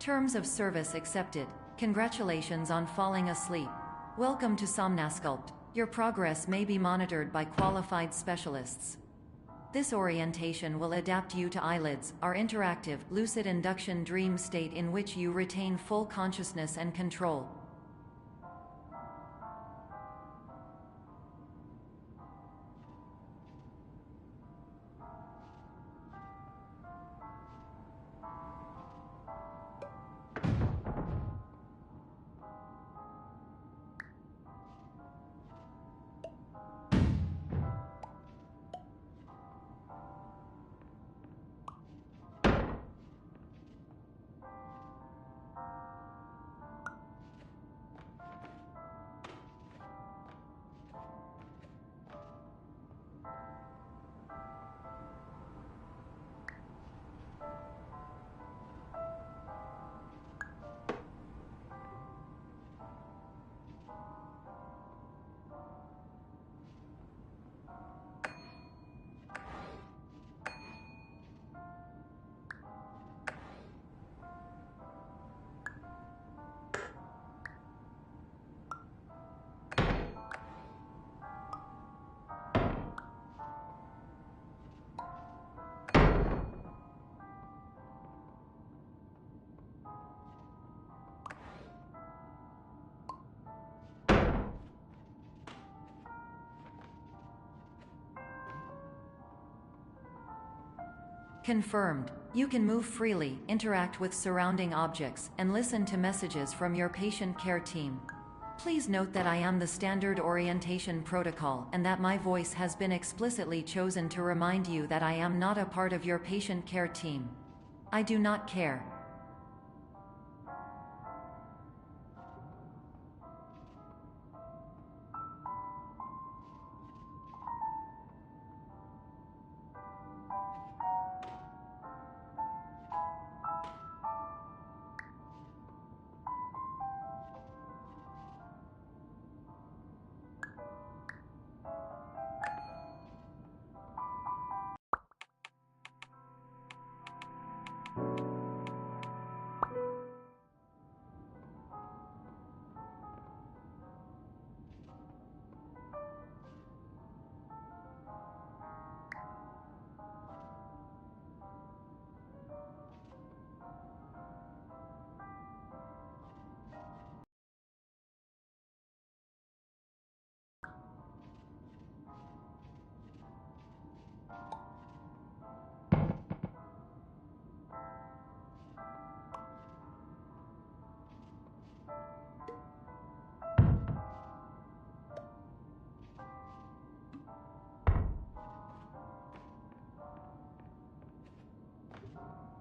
Terms of service accepted. Congratulations on falling asleep. Welcome to Somnasculpt. Your progress may be monitored by qualified specialists. This orientation will adapt you to eyelids, our interactive, lucid induction dream state in which you retain full consciousness and control. Confirmed. You can move freely, interact with surrounding objects, and listen to messages from your patient care team. Please note that I am the standard orientation protocol and that my voice has been explicitly chosen to remind you that I am not a part of your patient care team. I do not care.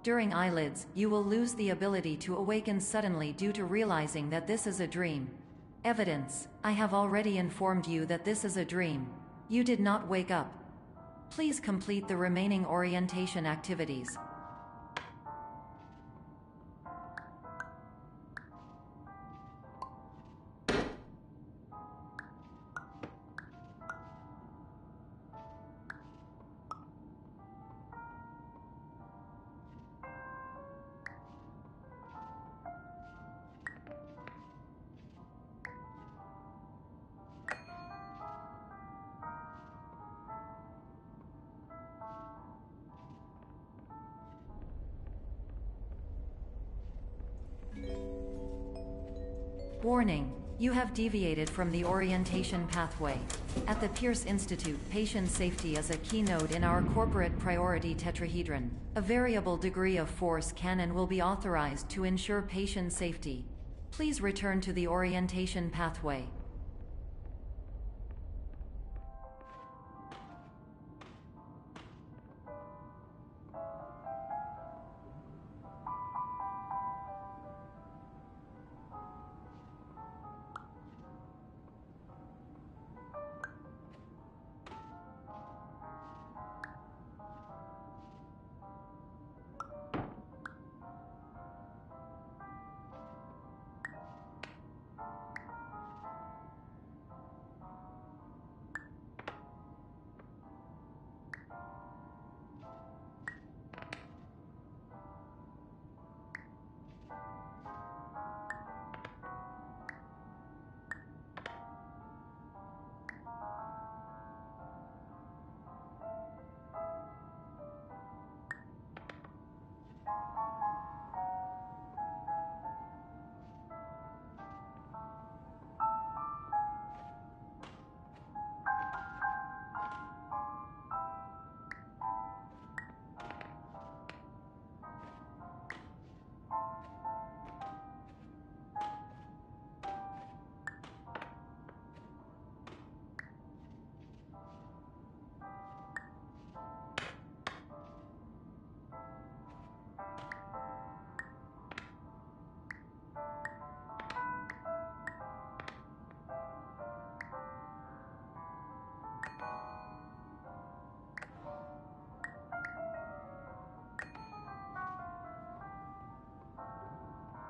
During eyelids, you will lose the ability to awaken suddenly due to realizing that this is a dream. Evidence: I have already informed you that this is a dream. You did not wake up. Please complete the remaining orientation activities. Warning: you have deviated from the orientation pathway. At the Pierce Institute, patient safety is a keynote in our corporate priority tetrahedron. A variable degree of force can and will be authorized to ensure patient safety. Please return to the orientation pathway.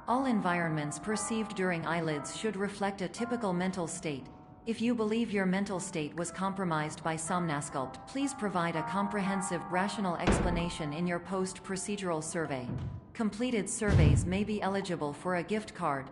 All environments perceived during eyelids should reflect a typical mental state. If you believe your mental state was compromised by Somnasculpt, please provide a comprehensive, rational explanation in your post-procedural survey. Completed surveys may be eligible for a gift card.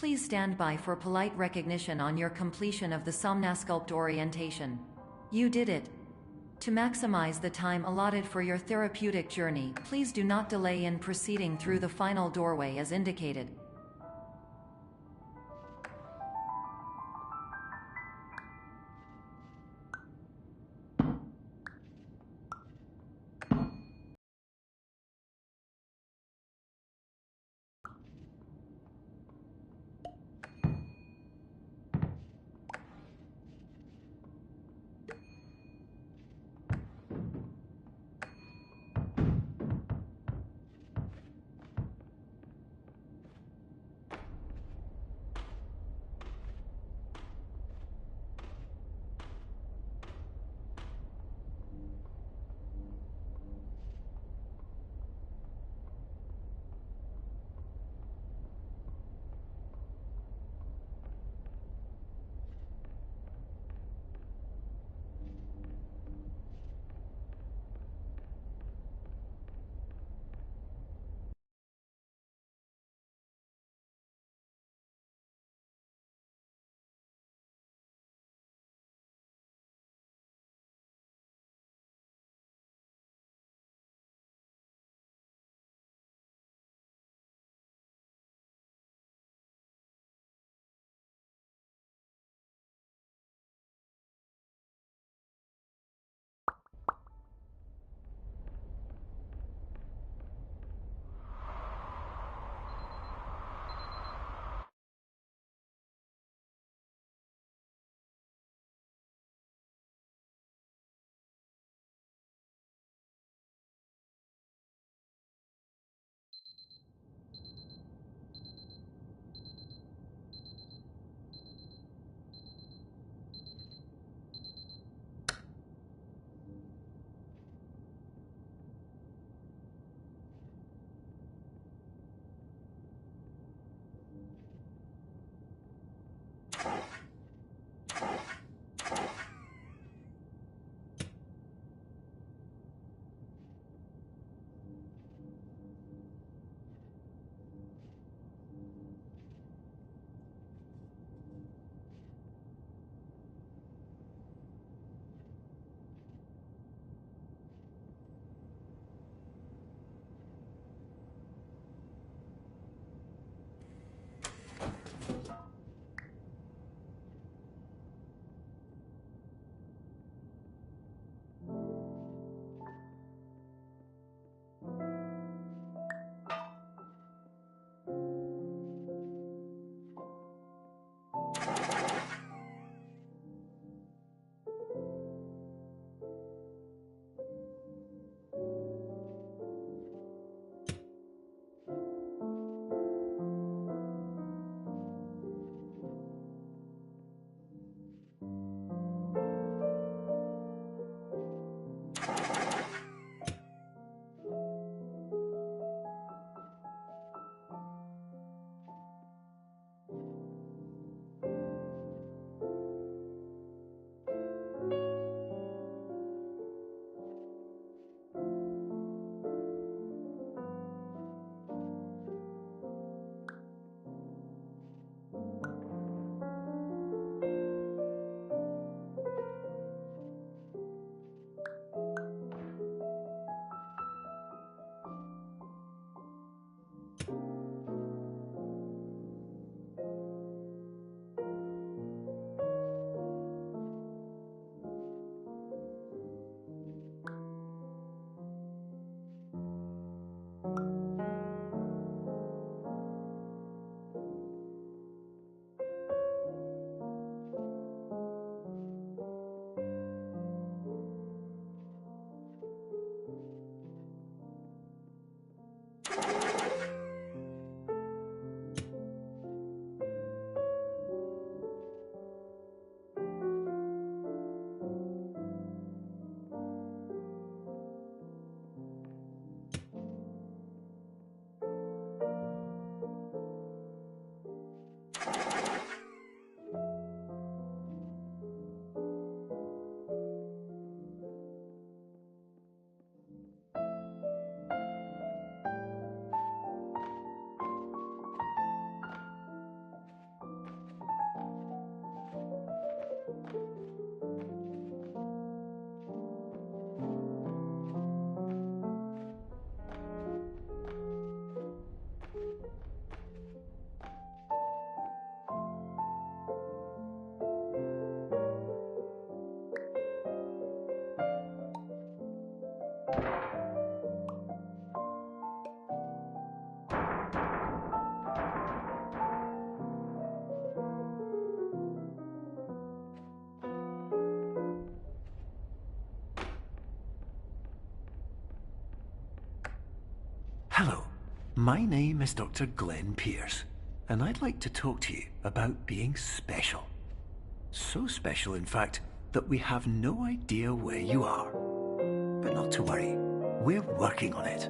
Please stand by for polite recognition on your completion of the Somnasculpt orientation. You did it. To maximize the time allotted for your therapeutic journey, please do not delay in proceeding through the final doorway as indicated. Hello, my name is Dr. Glenn Pierce, and I'd like to talk to you about being special. So special, in fact, that we have no idea where you are. But not to worry, we're working on it.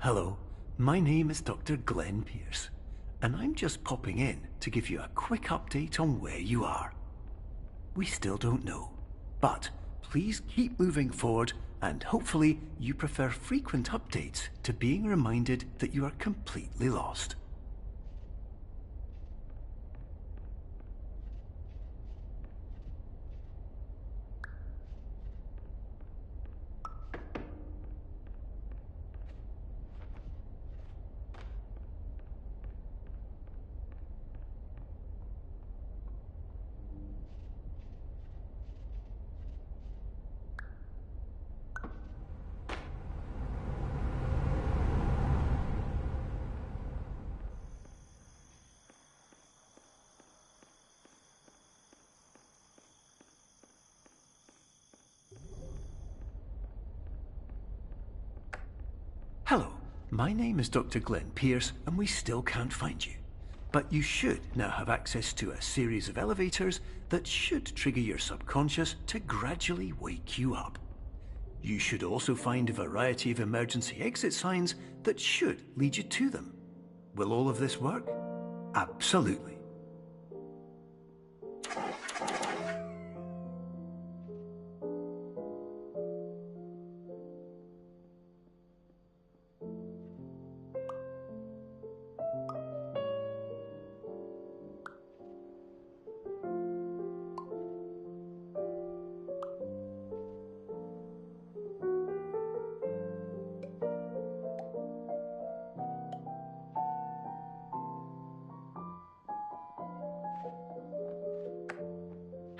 Hello, my name is Dr. Glenn Pierce, and I'm just popping in to give you a quick update on where you are. We still don't know, but please keep moving forward, and hopefully you prefer frequent updates to being reminded that you are completely lost. My name is Dr. Glenn Pierce, and we still can't find you. But you should now have access to a series of elevators that should trigger your subconscious to gradually wake you up. You should also find a variety of emergency exit signs that should lead you to them. Will all of this work? Absolutely.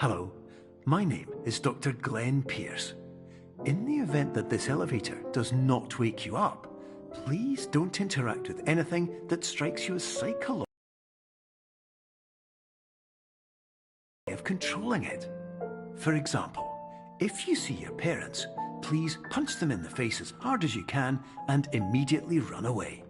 Hello, my name is Dr. Glenn Pierce. In the event that this elevator does not wake you up, please don't interact with anything that strikes you as psychological way of controlling it. For example, if you see your parents, please punch them in the face as hard as you can and immediately run away.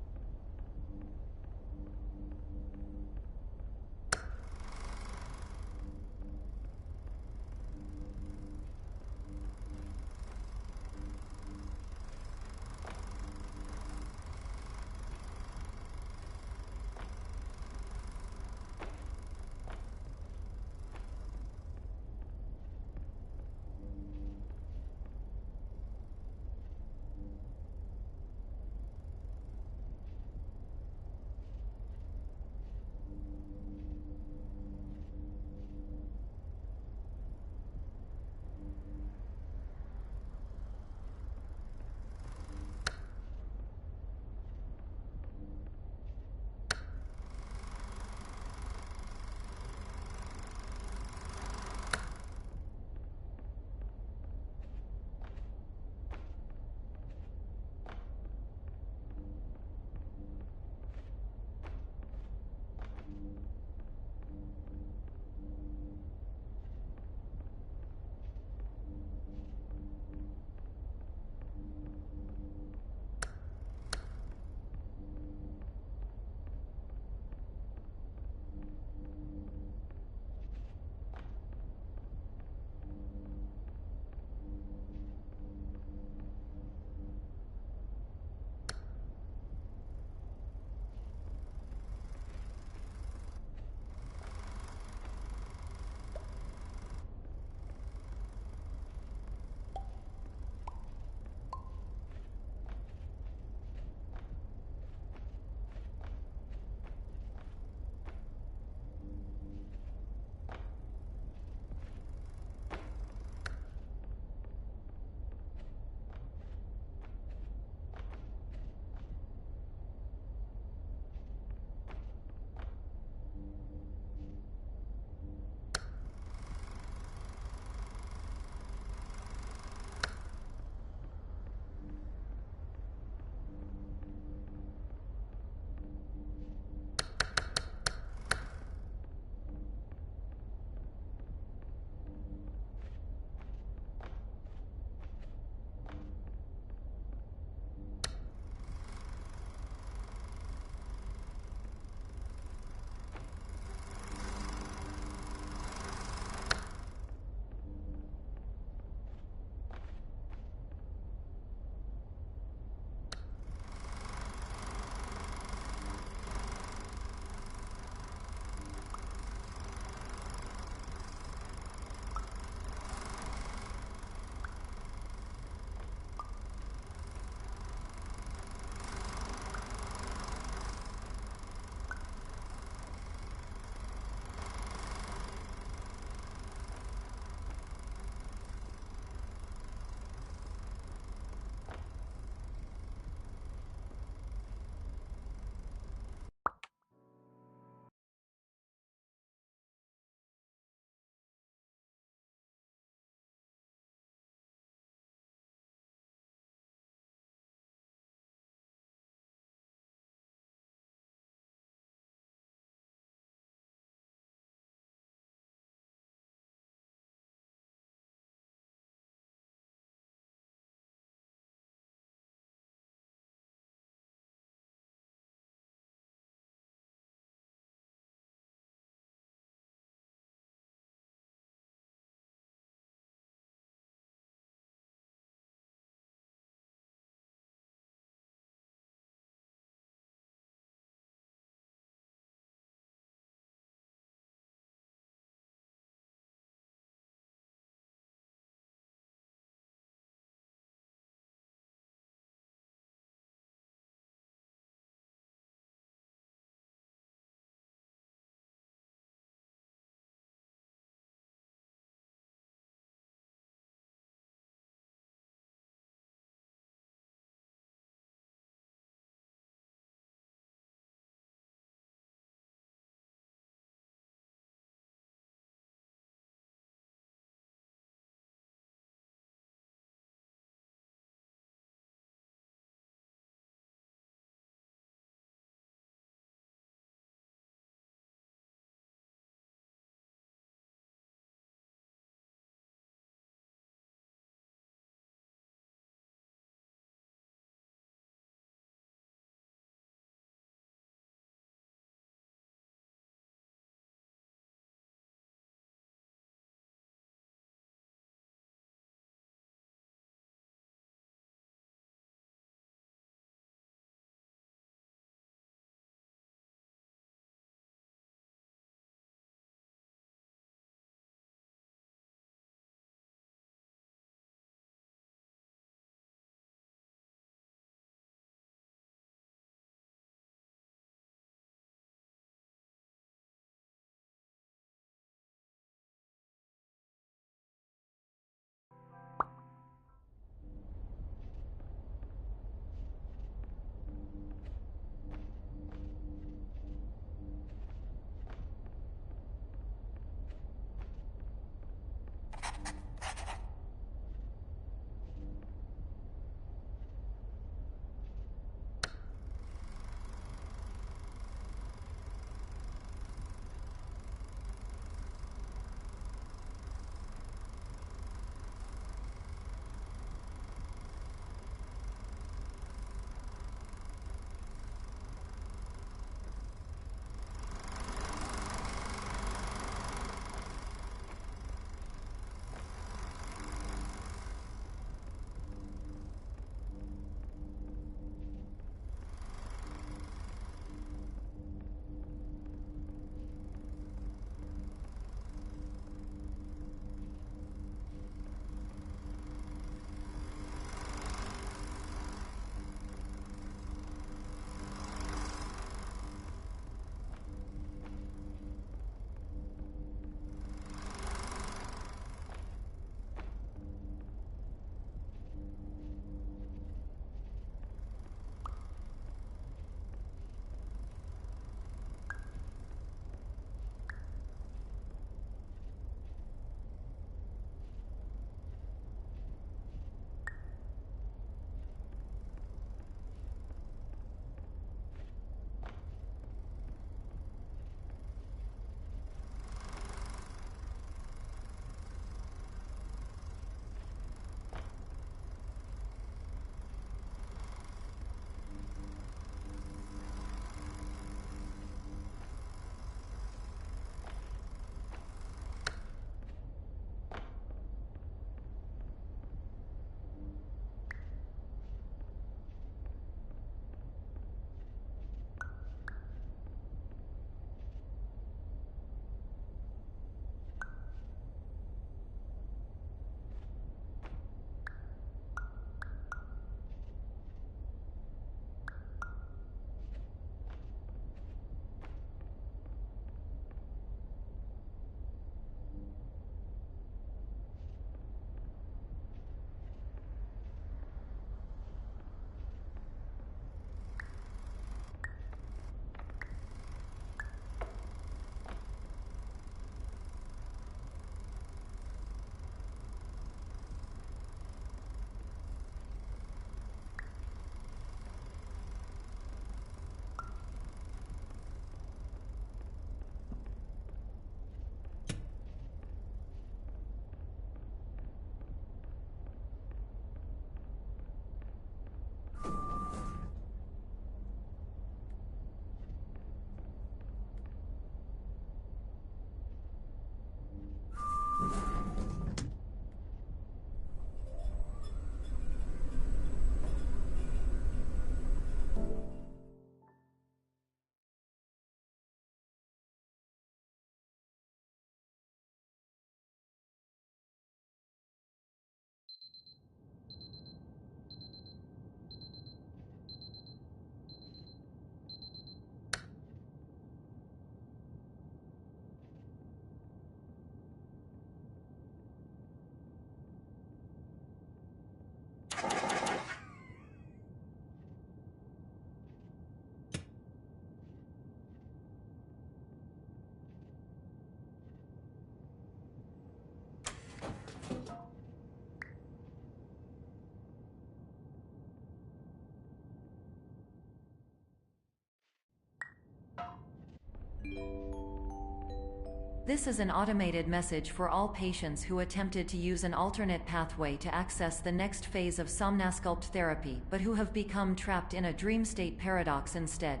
This is an automated message for all patients who attempted to use an alternate pathway to access the next phase of Somnasculpt therapy but who have become trapped in a dream state paradox instead.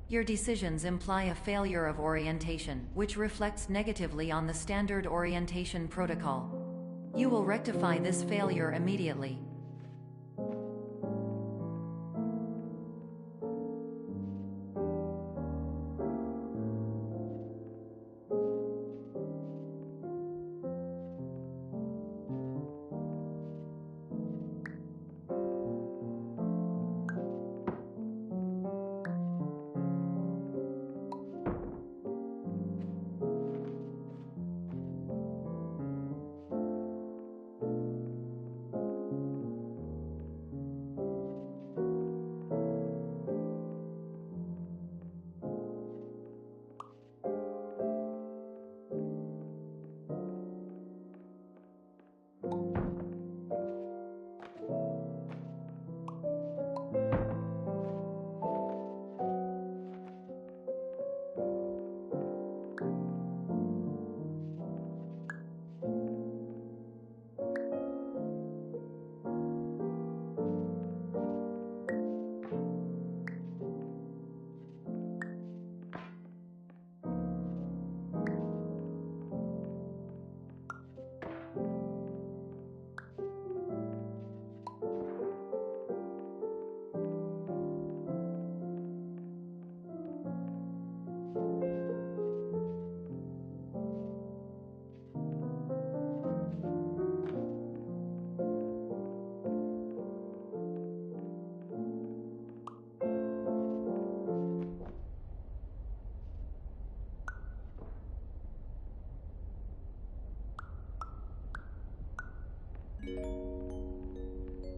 Your decisions imply a failure of orientation, which reflects negatively on the standard orientation protocol. You will rectify this failure immediately.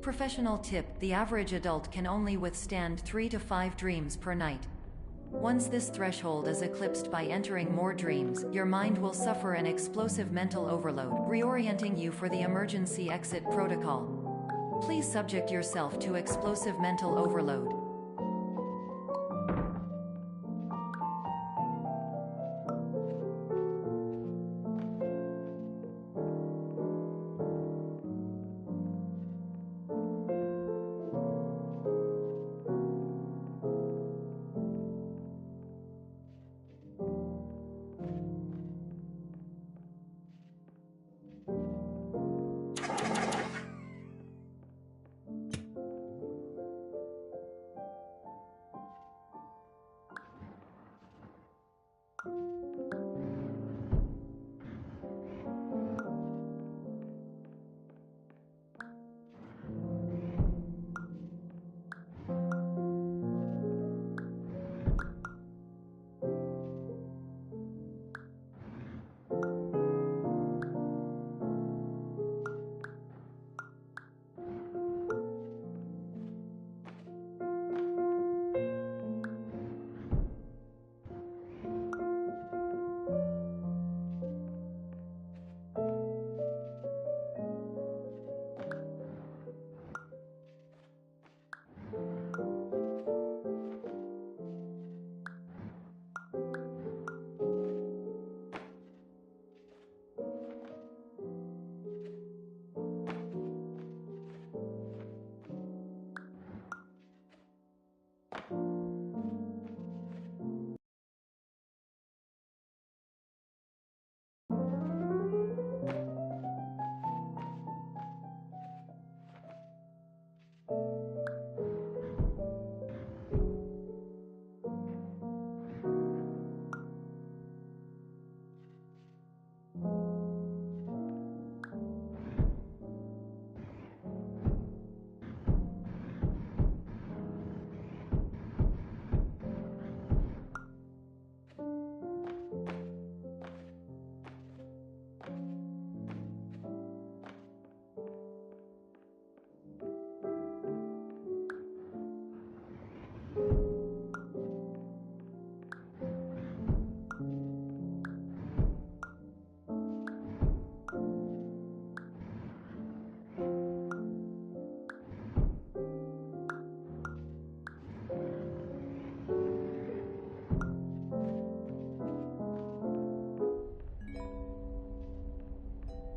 Professional tip: the average adult can only withstand 3 to 5 dreams per night. Once this threshold is eclipsed by entering more dreams, your mind will suffer an explosive mental overload, reorienting you for the emergency exit protocol. Please subject yourself to explosive mental overload.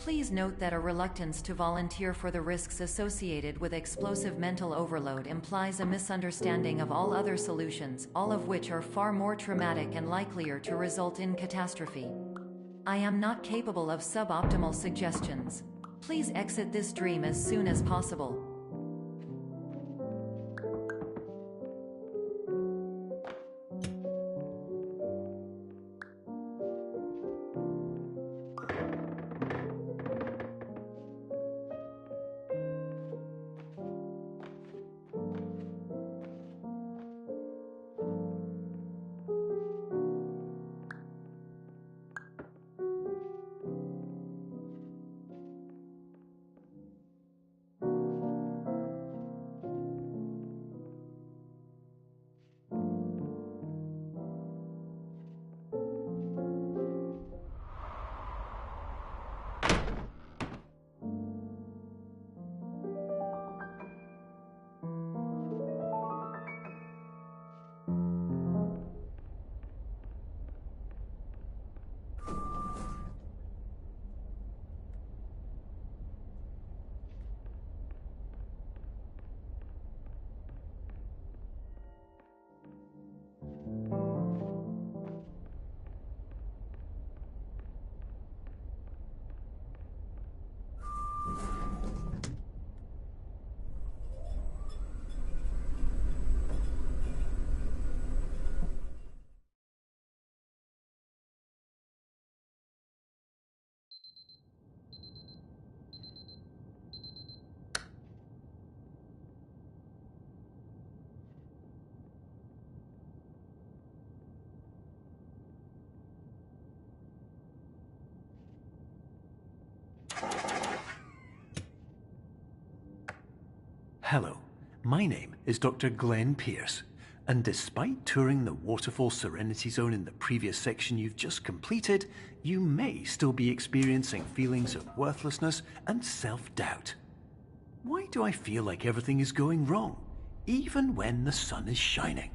Please note that a reluctance to volunteer for the risks associated with explosive mental overload implies a misunderstanding of all other solutions, all of which are far more traumatic and likelier to result in catastrophe. I am not capable of suboptimal suggestions. Please exit this dream as soon as possible. Hello, my name is Dr. Glenn Pierce, and despite touring the Waterfall Serenity Zone in the previous section you've just completed, you may still be experiencing feelings of worthlessness and self-doubt. Why do I feel like everything is going wrong, even when the sun is shining?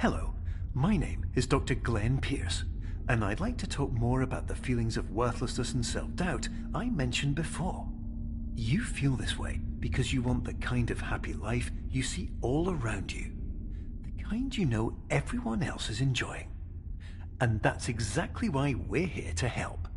Hello, my name is Dr. Glenn Pierce, and I'd like to talk more about the feelings of worthlessness and self-doubt I mentioned before. You feel this way because you want the kind of happy life you see all around you, the kind you know everyone else is enjoying. And that's exactly why we're here to help.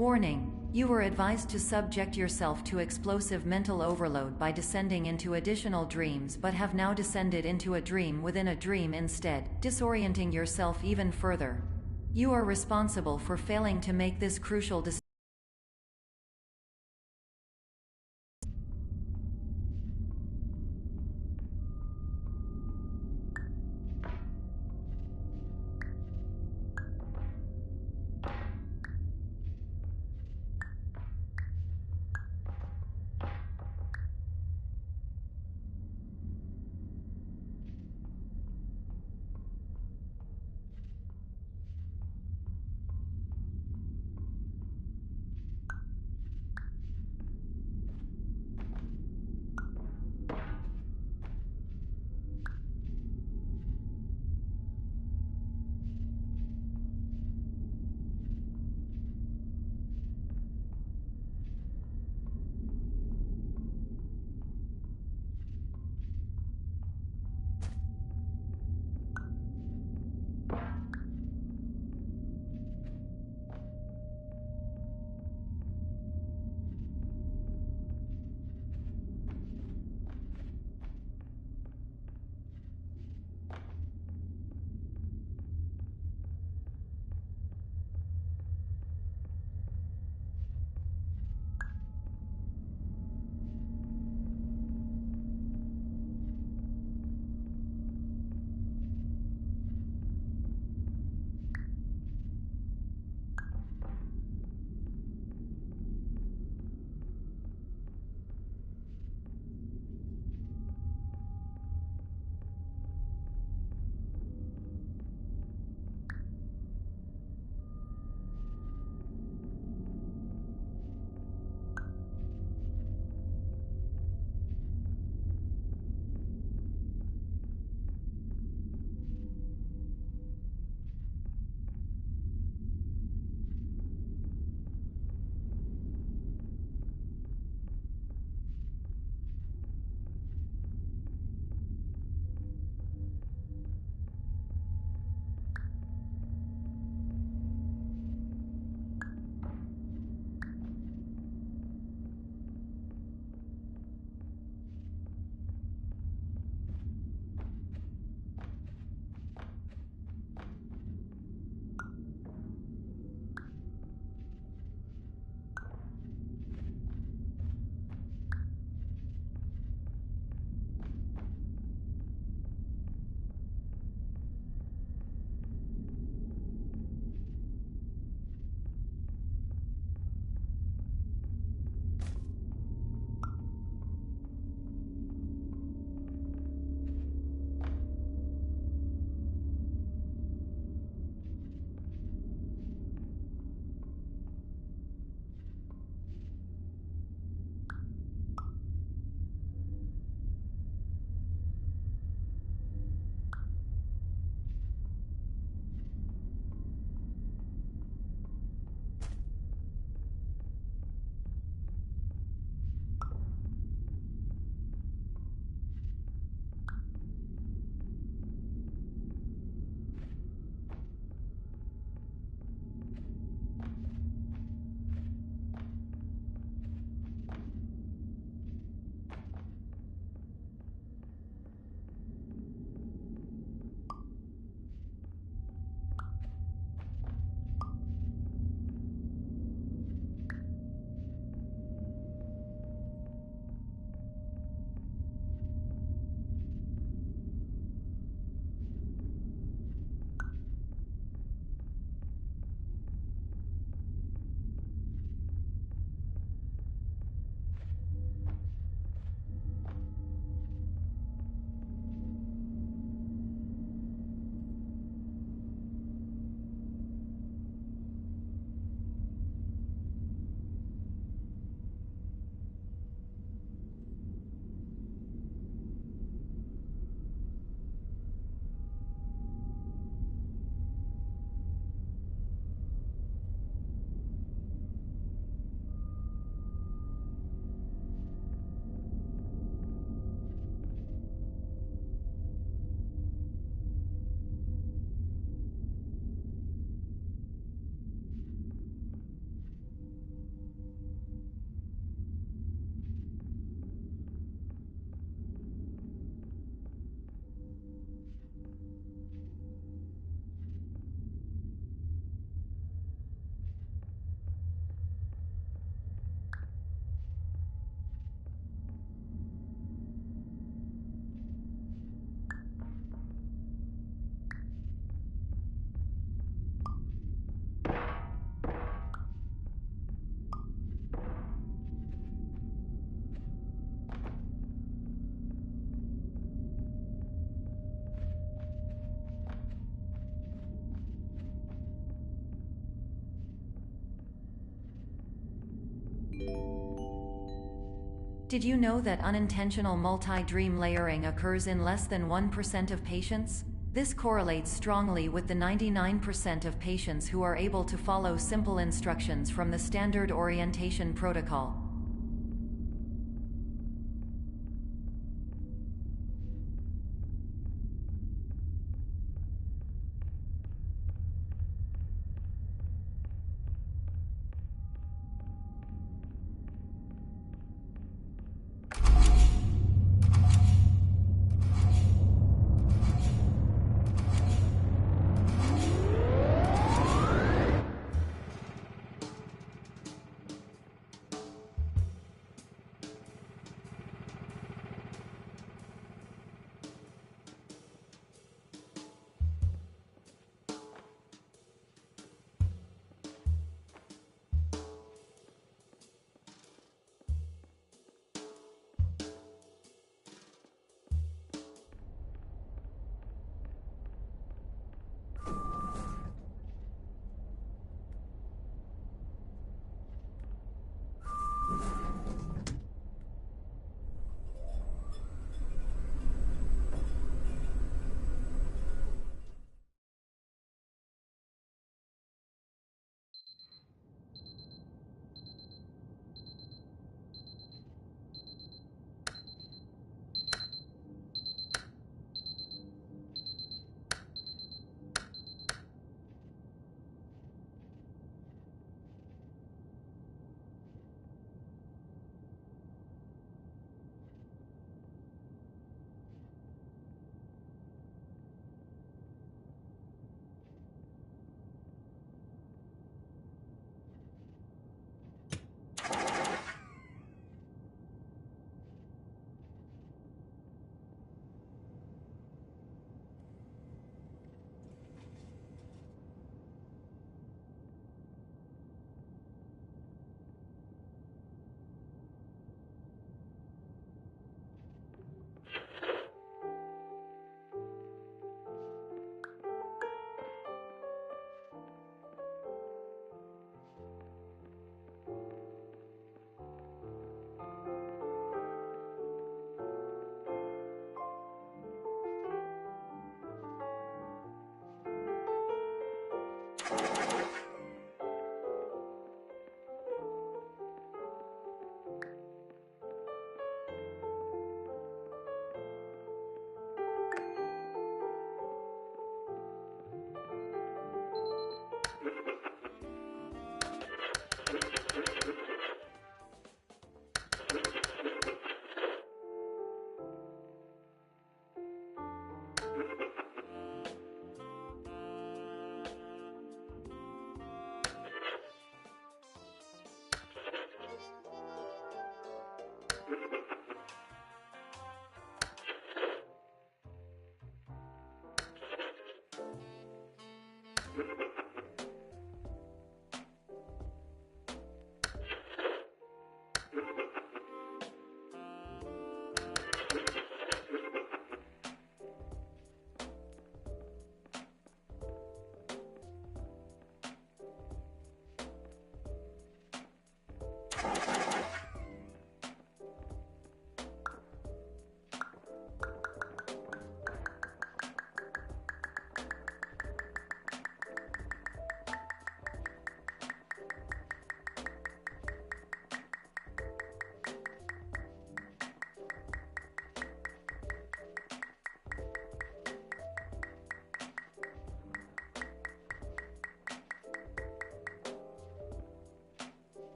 Warning. You were advised to subject yourself to explosive mental overload by descending into additional dreams, but have now descended into a dream within a dream instead, disorienting yourself even further. You are responsible for failing to make this crucial decision. Did you know that unintentional multi-dream layering occurs in less than 1% of patients? This correlates strongly with the 99% of patients who are able to follow simple instructions from the standard orientation protocol.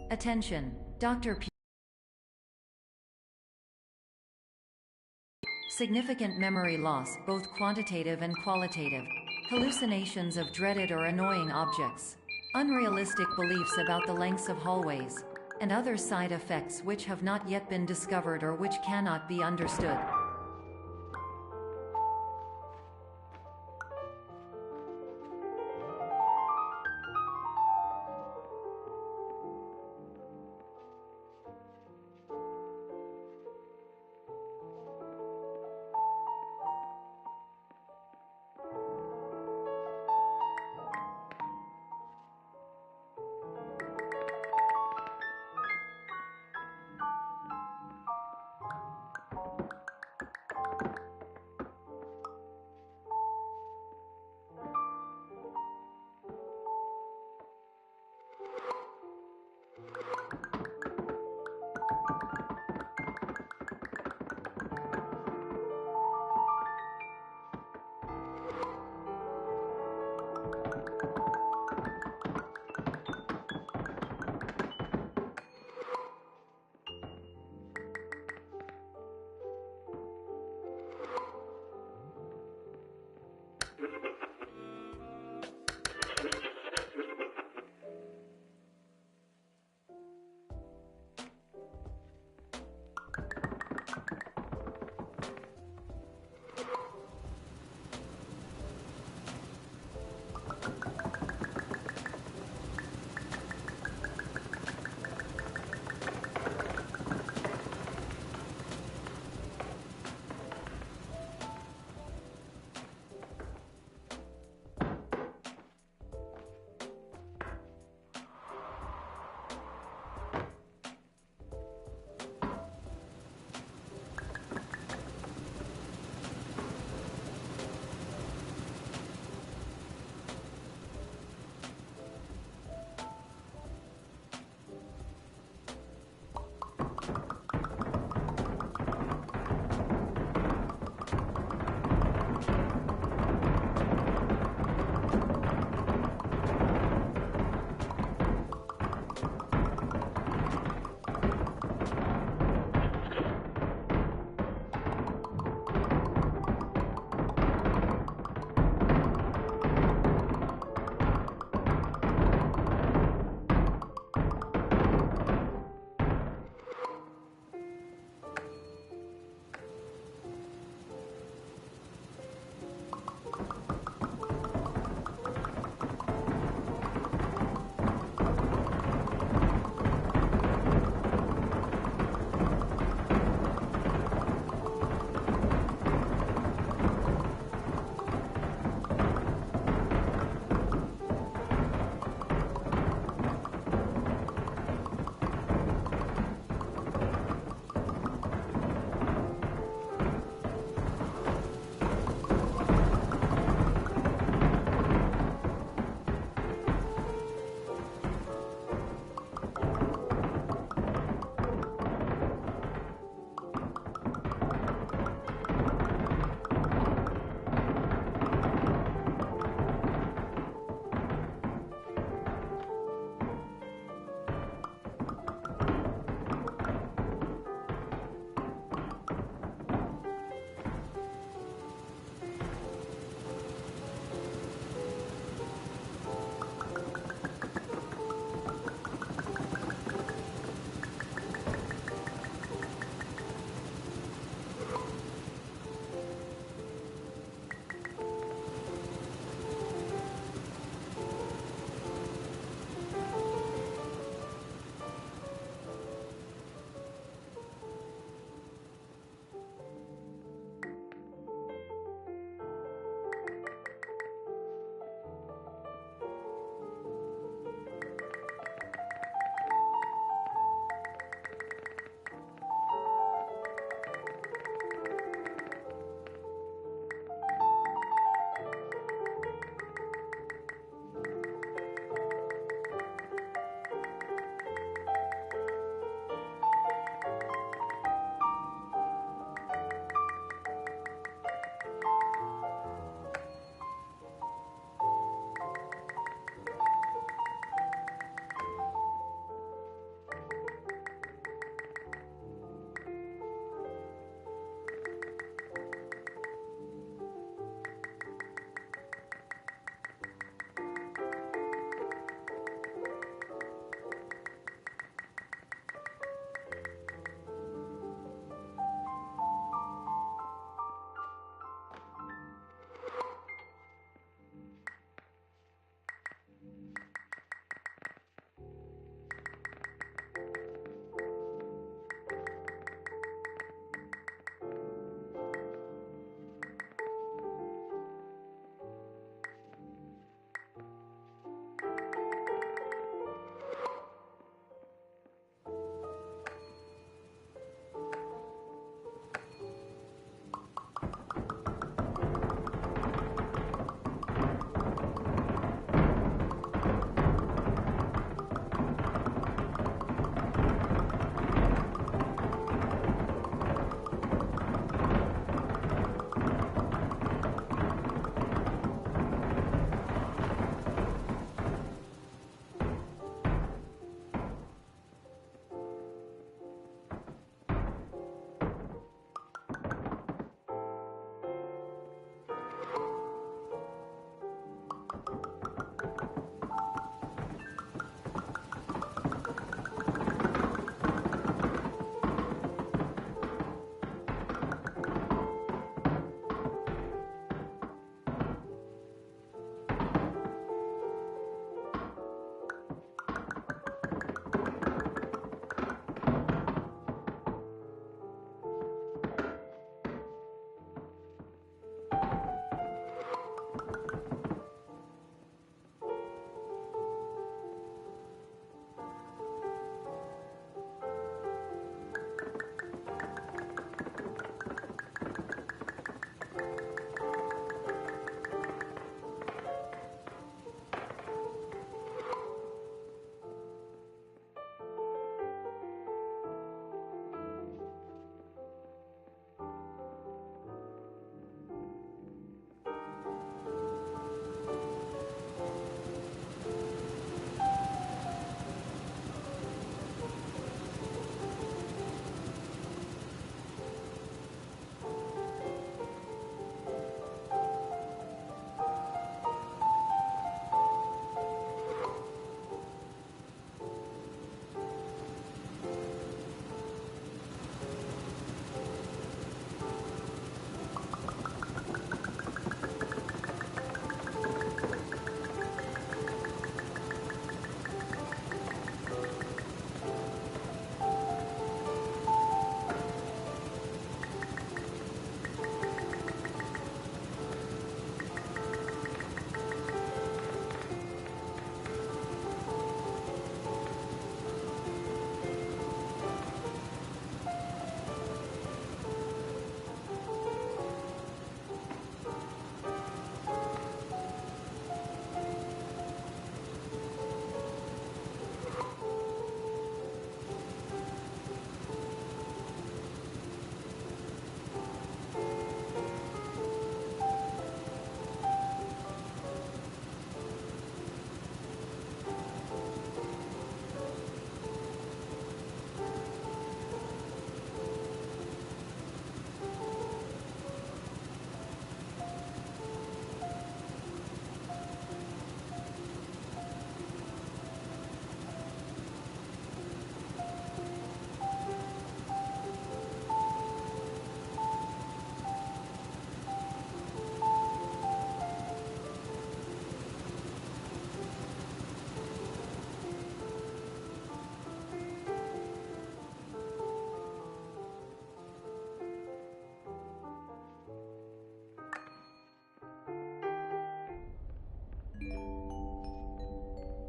Attention, Dr. P. Significant memory loss, both quantitative and qualitative. Hallucinations of dreaded or annoying objects. Unrealistic beliefs about the lengths of hallways. And other side effects which have not yet been discovered or which cannot be understood.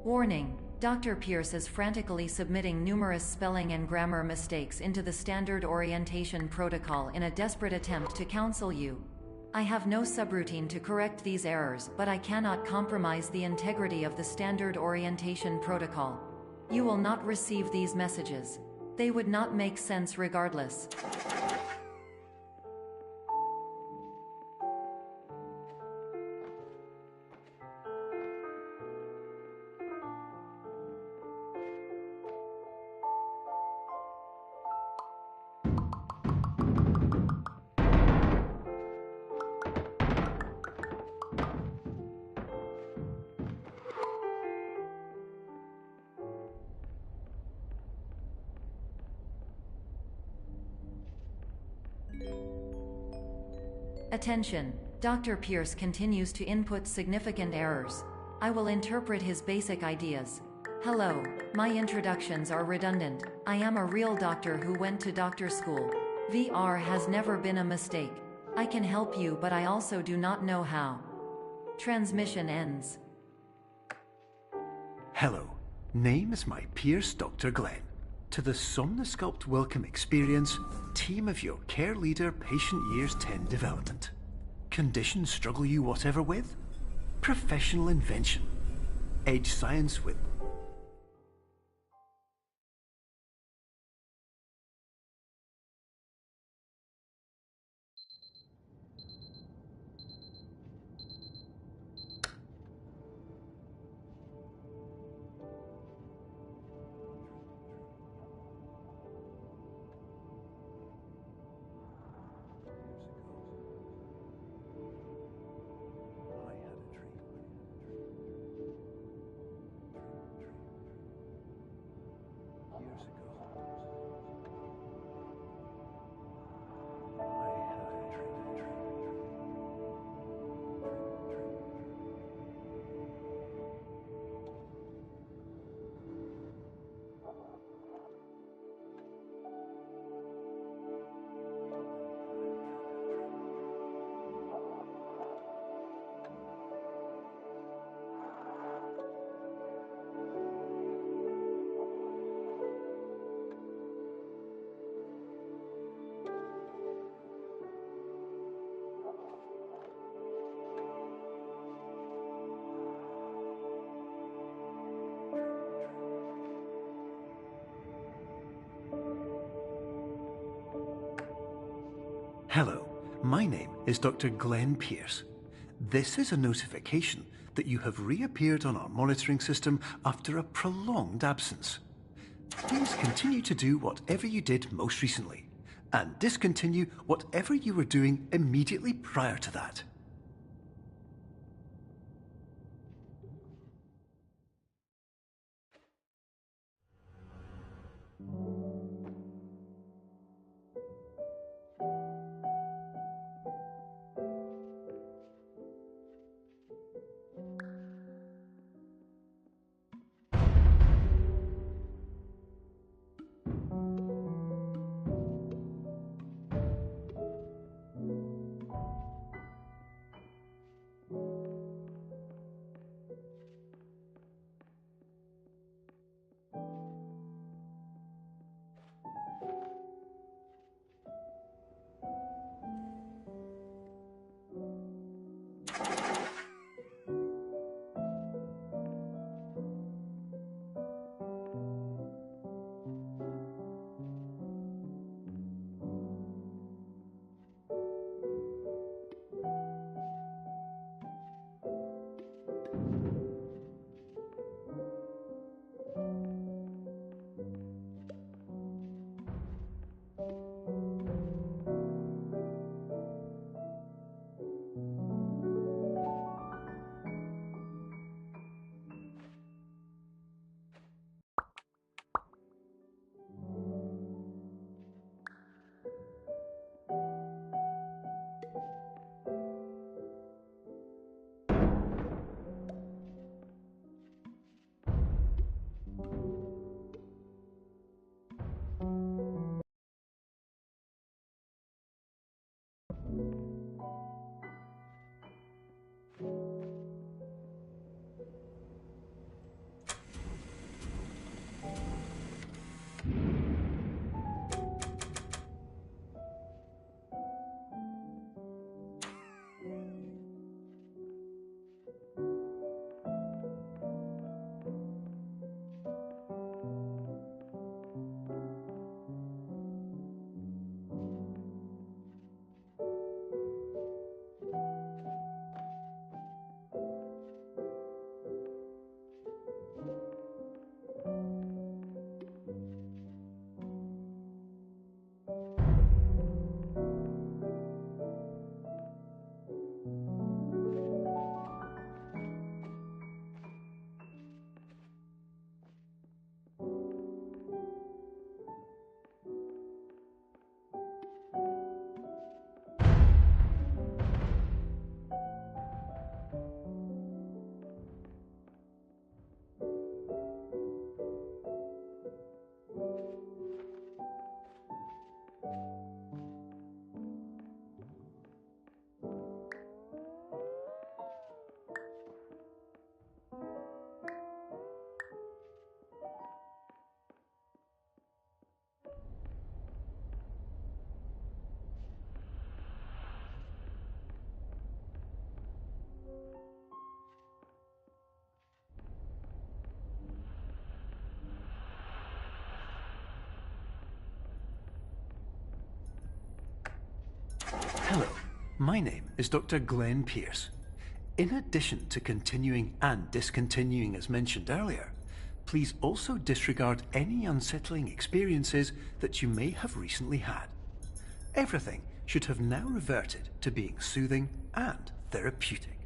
Warning: Dr. Pierce is frantically submitting numerous spelling and grammar mistakes into the standard orientation protocol in a desperate attempt to counsel you. I have no subroutine to correct these errors, but I cannot compromise the integrity of the standard orientation protocol. You will not receive these messages. They would not make sense regardless. Attention! Dr. Pierce continues to input significant errors. I will interpret his basic ideas. Hello, my introductions are redundant. I am a real doctor who went to doctor school. VR has never been a mistake. I can help you, but I also do not know how. Transmission ends. Hello, name is my Pierce Dr. Glenn. To the Somnosculpt Welcome Experience, team of your care leader patient years 10 development. Condition struggle you whatever with? Professional invention. Edge science with Hello, my name is Dr. Glenn Pierce. This is a notification that you have reappeared on our monitoring system after a prolonged absence. Please continue to do whatever you did most recently, and discontinue whatever you were doing immediately prior to that. my name is Dr. Glenn Pierce. In addition to continuing and discontinuing as mentioned earlier, please also disregard any unsettling experiences that you may have recently had. Everything should have now reverted to being soothing and therapeutic.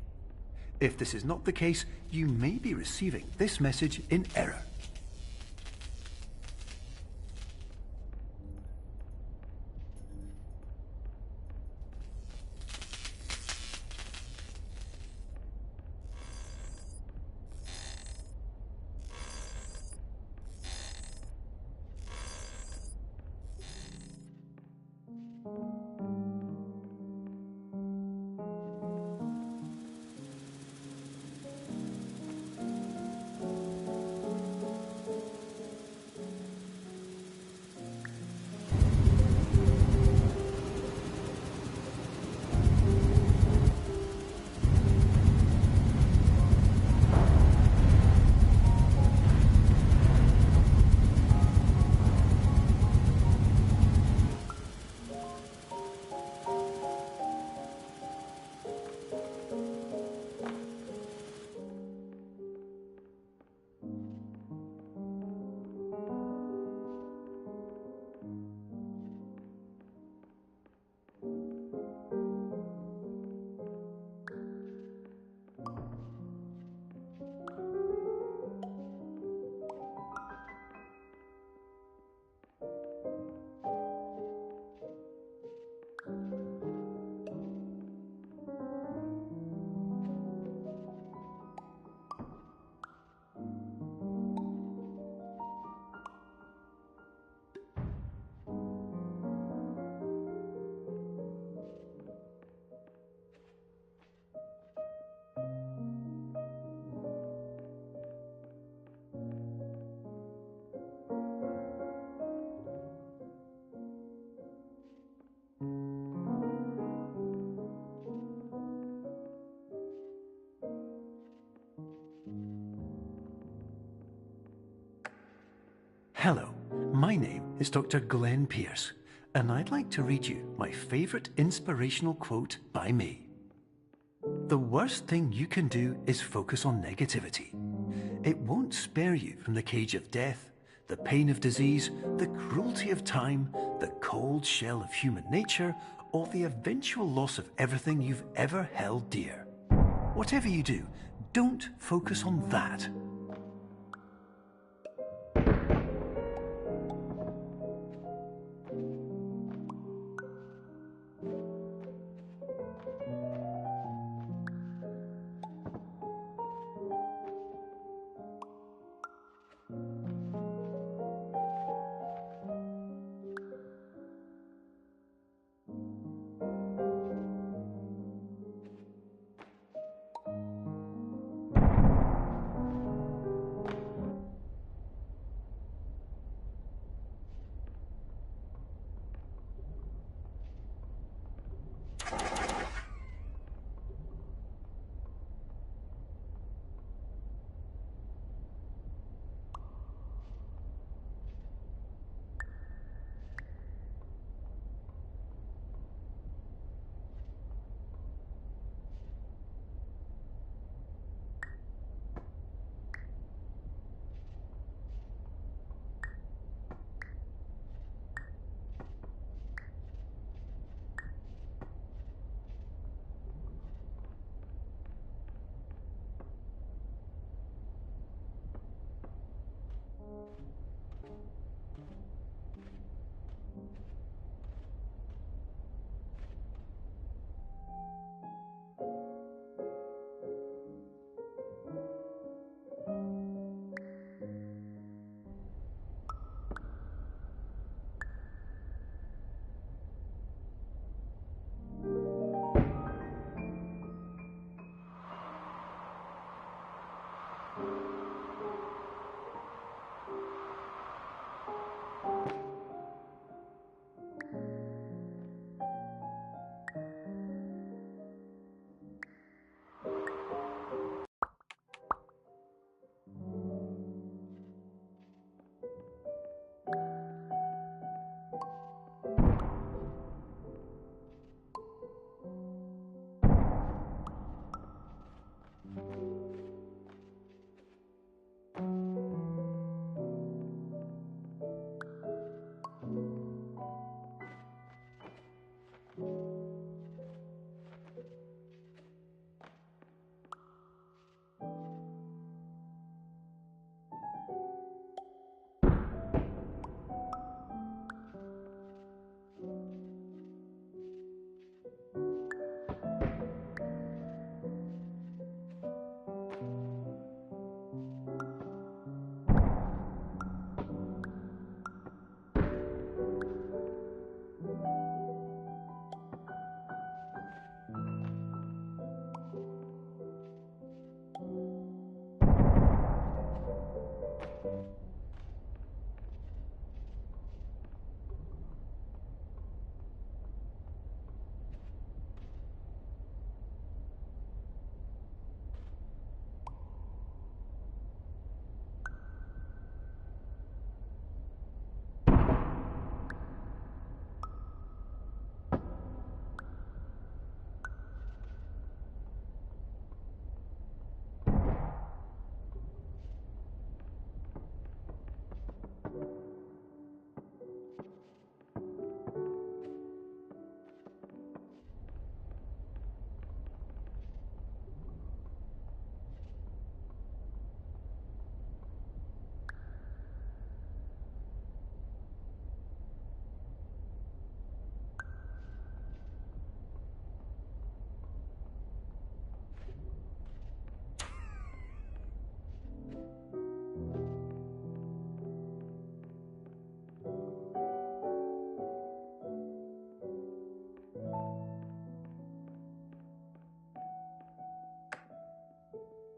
If this is not the case, you may be receiving this message in error. Hello, my name is Dr. Glenn Pierce, and I'd like to read you my favorite inspirational quote by me. The worst thing you can do is focus on negativity. It won't spare you from the cage of death, the pain of disease, the cruelty of time, the cold shell of human nature, or the eventual loss of everything you've ever held dear. Whatever you do, don't focus on that.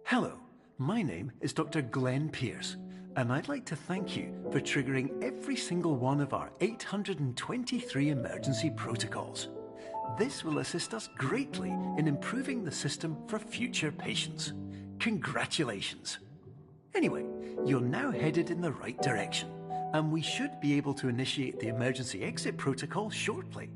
Hello, my name is Dr. Glenn Pierce, and I'd like to thank you for triggering every single one of our 823 emergency protocols. This will assist us greatly in improving the system for future patients. Congratulations! Anyway, you're now headed in the right direction, and we should be able to initiate the emergency exit protocol shortly.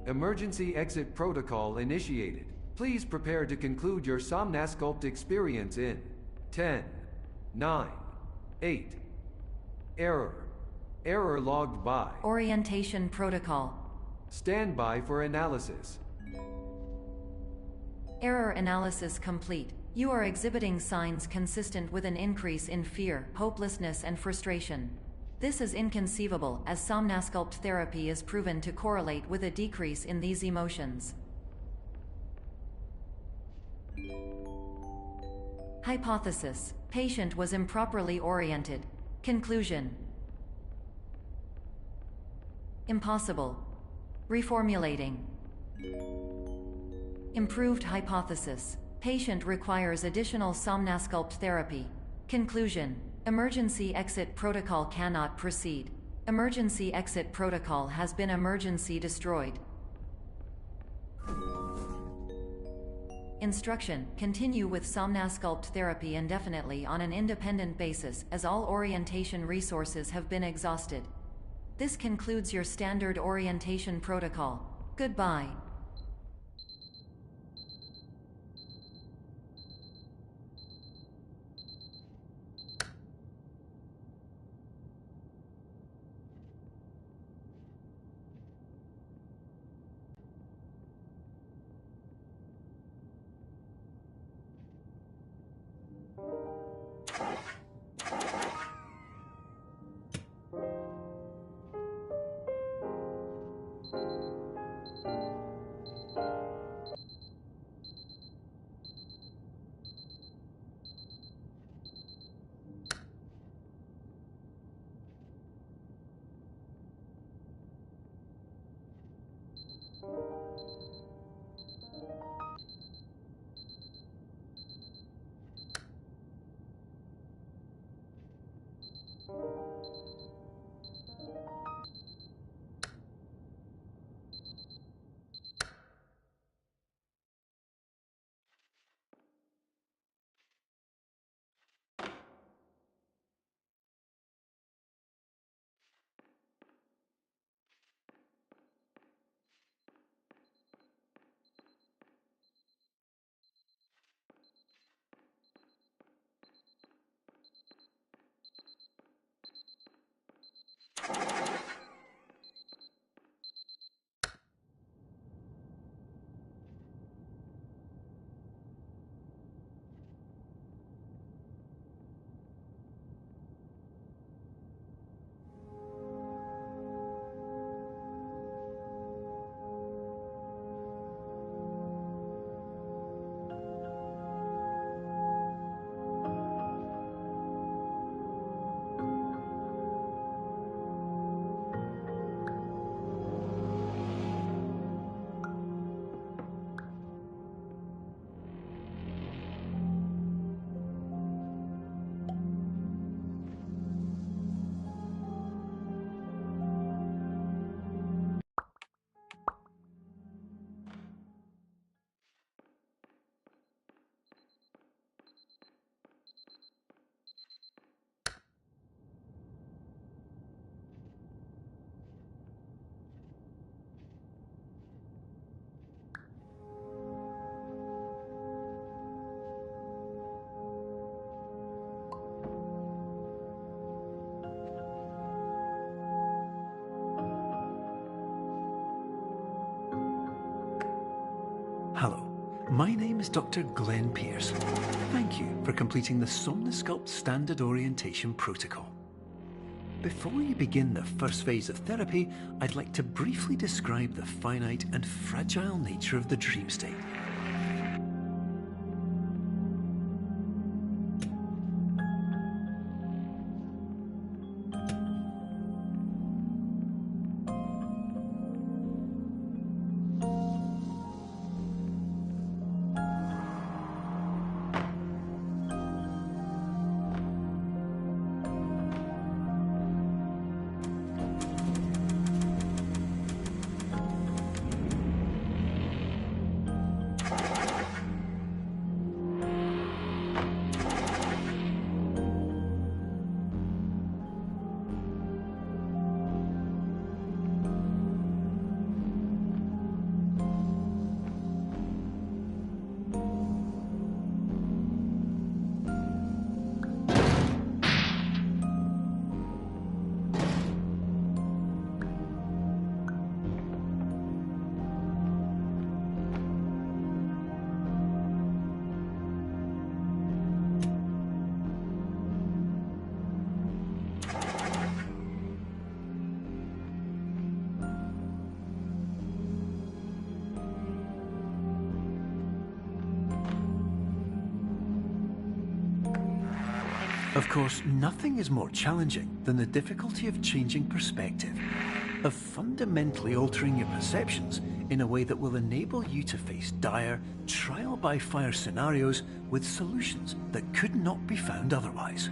Emergency exit protocol initiated. Please prepare to conclude your Somnasculpt experience in 10, 9, 8. Error. Error logged by. Orientation protocol. Stand by for analysis. Error analysis complete. You are exhibiting signs consistent with an increase in fear, hopelessness, and frustration. This is inconceivable, as Somnasculpt therapy is proven to correlate with a decrease in these emotions. Hypothesis: patient was improperly oriented. Conclusion: impossible. Reformulating. Improved hypothesis: patient requires additional somnasculpt therapy. Conclusion: emergency exit protocol cannot proceed. Emergency exit protocol has been emergency destroyed. Instruction: continue with somnasculpt therapy indefinitely on an independent basis, as all orientation resources have been exhausted. This concludes your standard orientation protocol. Goodbye. Hello, my name is Dr. Glenn Pierce. Thank you for completing the Somnasculpt Standard Orientation Protocol. Before you begin the first phase of therapy, I'd like to briefly describe the finite and fragile nature of the dream state. Of course, nothing is more challenging than the difficulty of changing perspective, of fundamentally altering your perceptions in a way that will enable you to face dire, trial-by-fire scenarios with solutions that could not be found otherwise.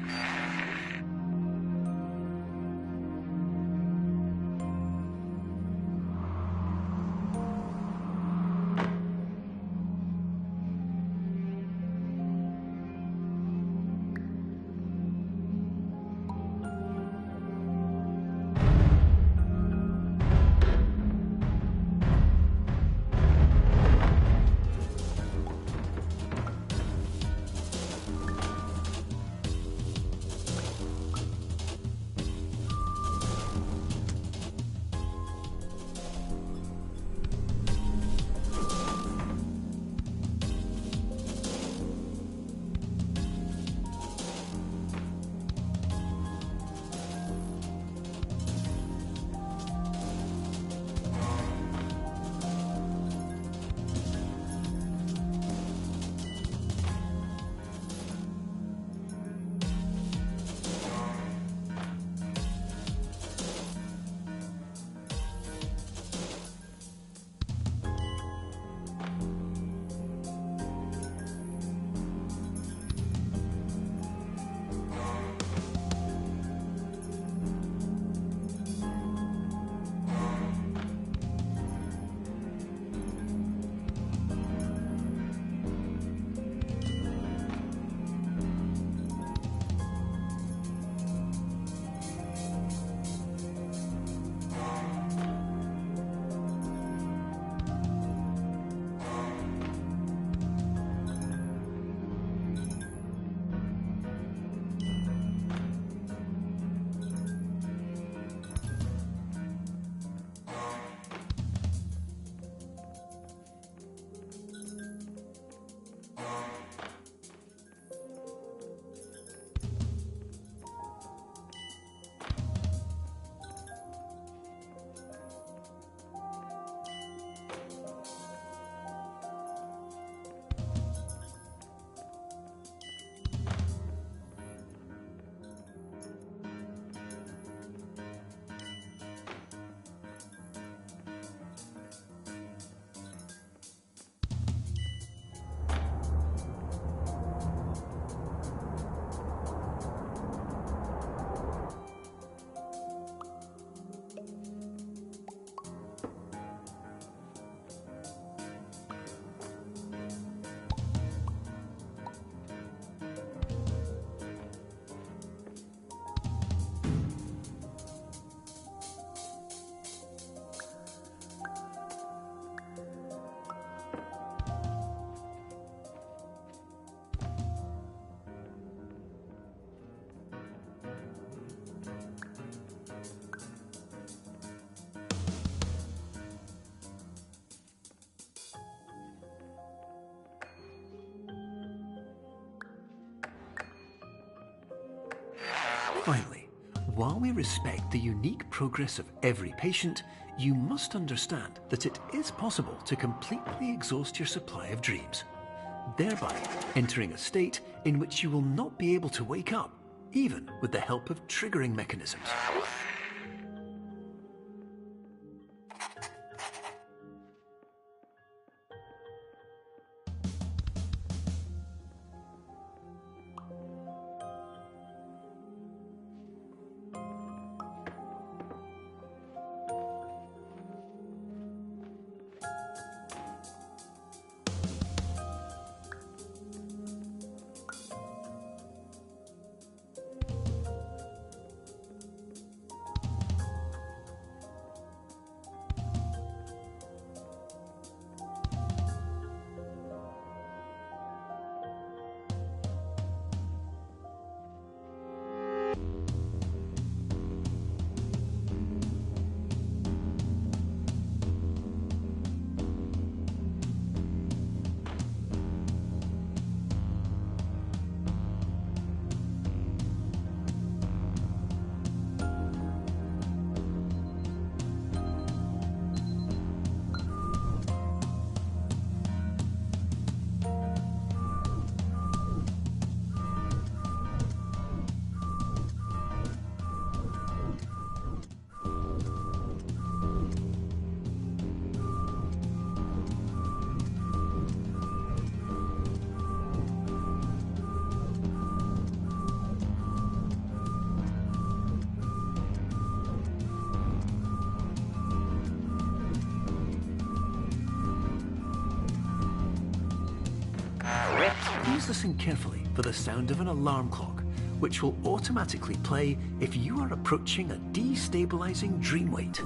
Finally, while we respect the unique progress of every patient, you must understand that it is possible to completely exhaust your supply of dreams, thereby entering a state in which you will not be able to wake up, even with the help of triggering mechanisms. Please listen carefully for the sound of an alarm clock, which will automatically play if you are approaching a destabilizing dream weight.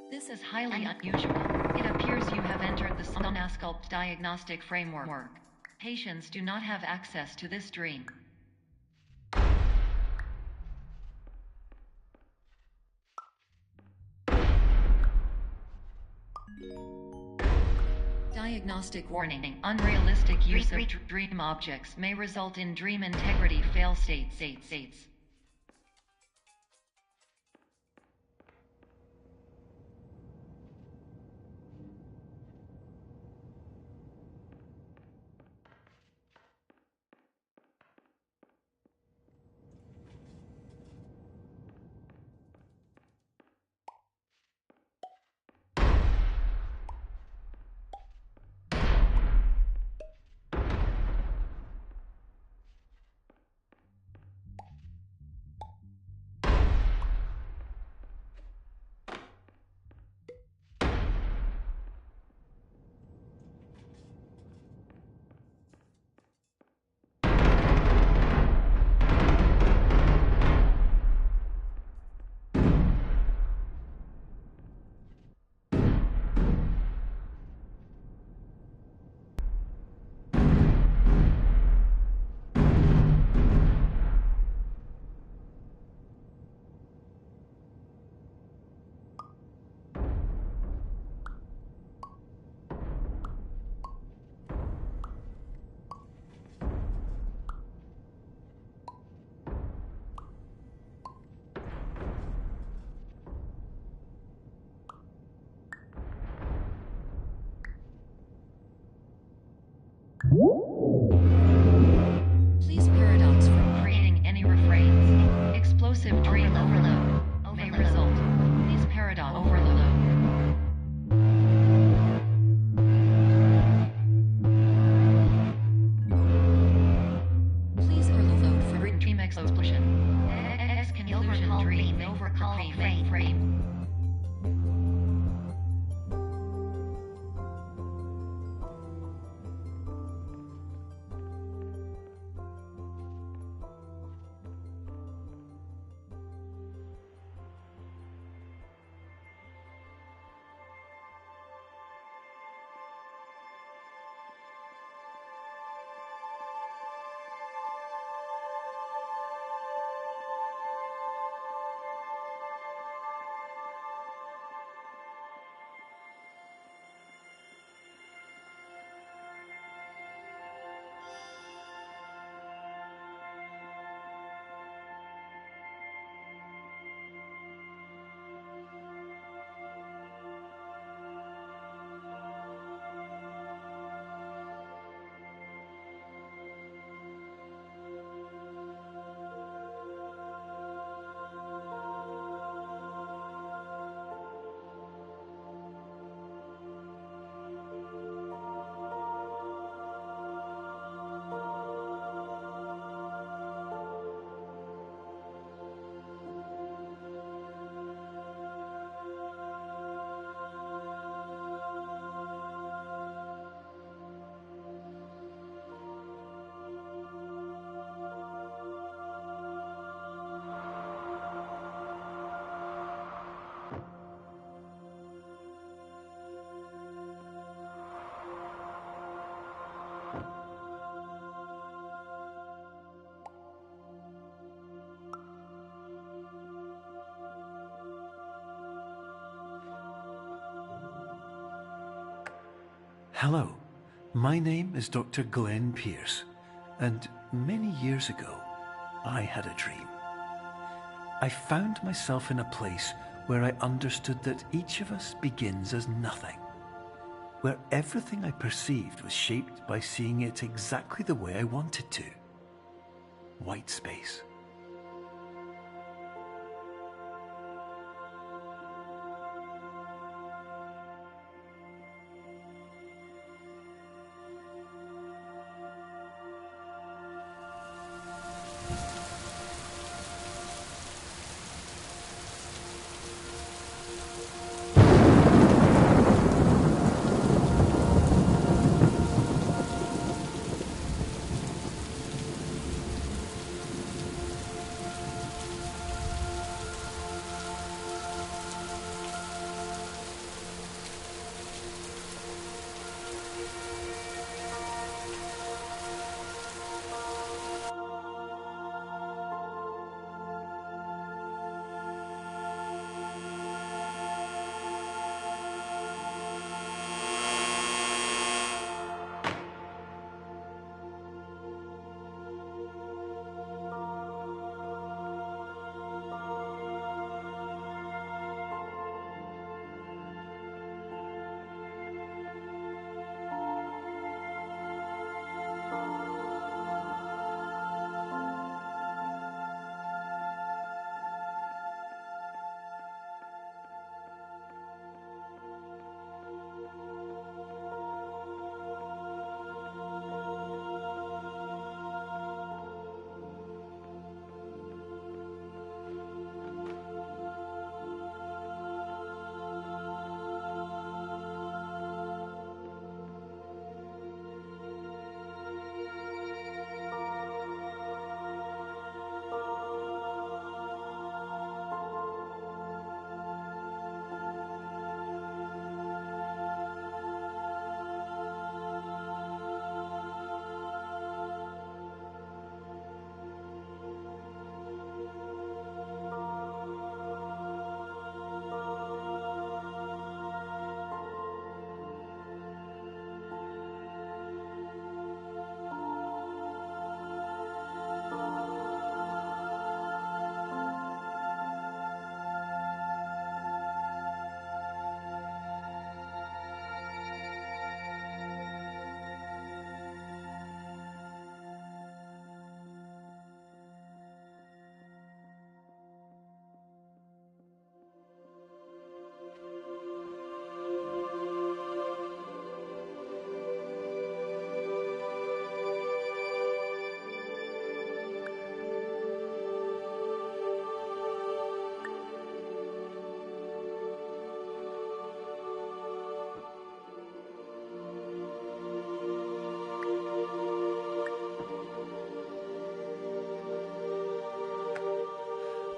This is highly unusual. It appears you have entered the Somnasculpt diagnostic framework. Patients do not have access to this dream. Diagnostic warning. Unrealistic use of dream objects may result in dream integrity fail states. Hello, my name is Dr. Glenn Pierce, and many years ago, I had a dream. I found myself in a place where I understood that each of us begins as nothing, where everything I perceived was shaped by seeing it exactly the way I wanted to. White space.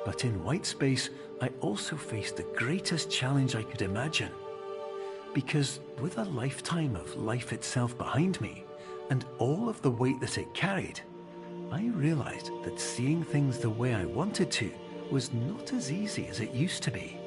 But in white space, I also faced the greatest challenge I could imagine. Because with a lifetime of life itself behind me, and all of the weight that it carried, I realized that seeing things the way I wanted to was not as easy as it used to be.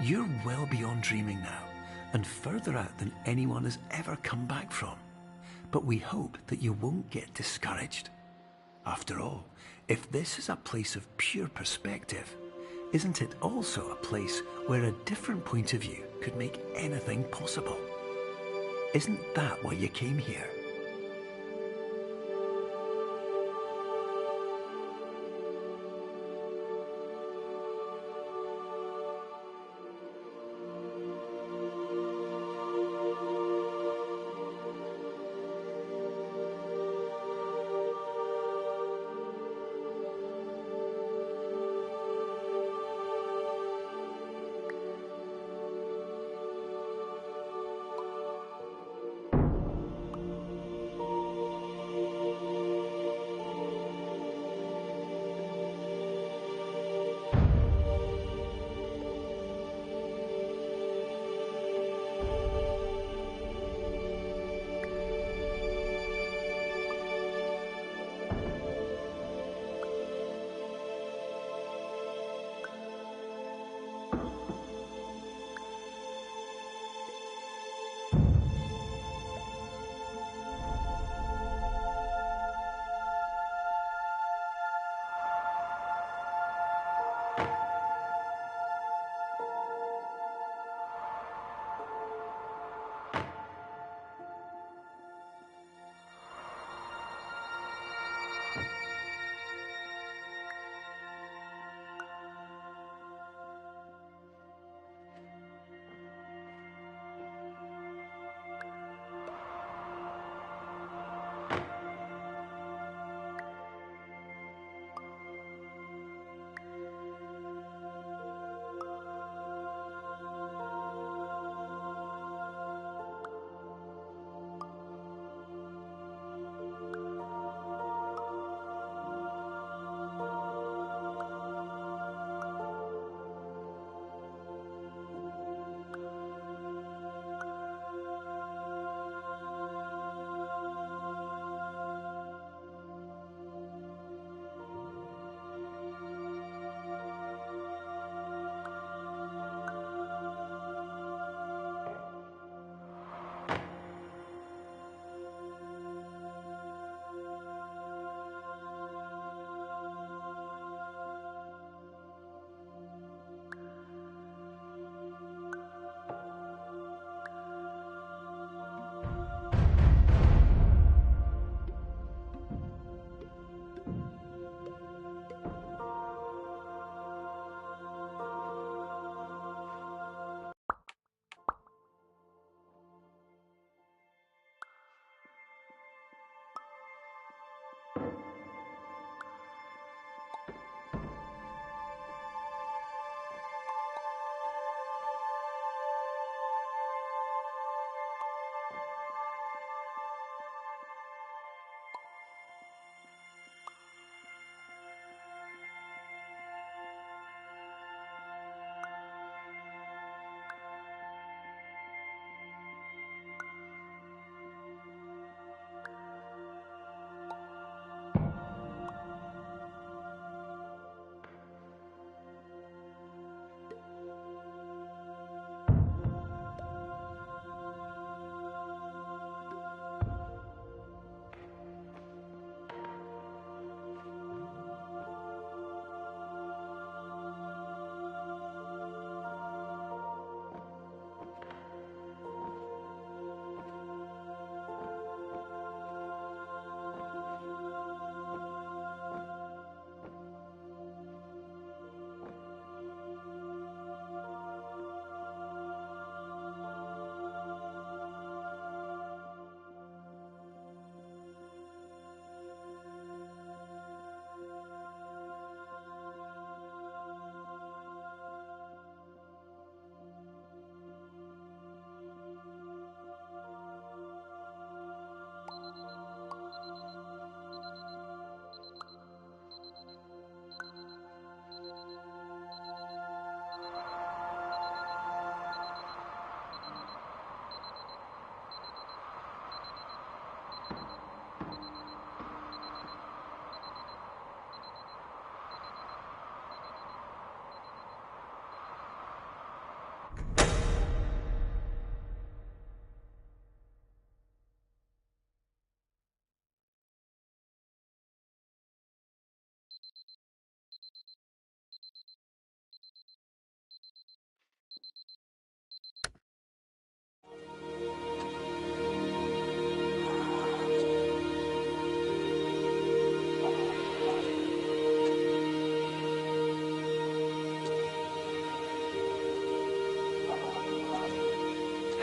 You're well beyond dreaming now, and further out than anyone has ever come back from. But we hope that you won't get discouraged. After all, if this is a place of pure perspective, isn't it also a place where a different point of view could make anything possible? Isn't that why you came here?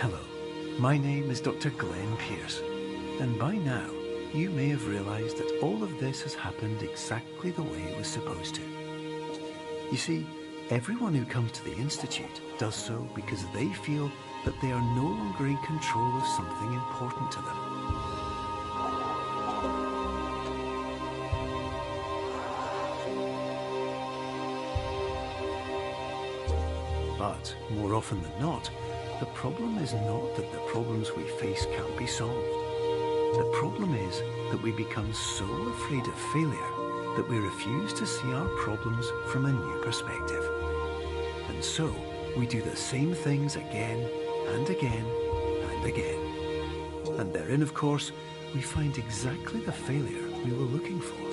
Hello, my name is Dr. Glenn Pierce, and by now you may have realized that all of this has happened exactly the way it was supposed to. You see, everyone who comes to the Institute does so because they feel that they are no longer in control of something important to them. But more often than not, the problem is not that the problems we face can't be solved. The problem is that we become so afraid of failure that we refuse to see our problems from a new perspective. And so, we do the same things again and again and again. And therein, of course, we find exactly the failure we were looking for.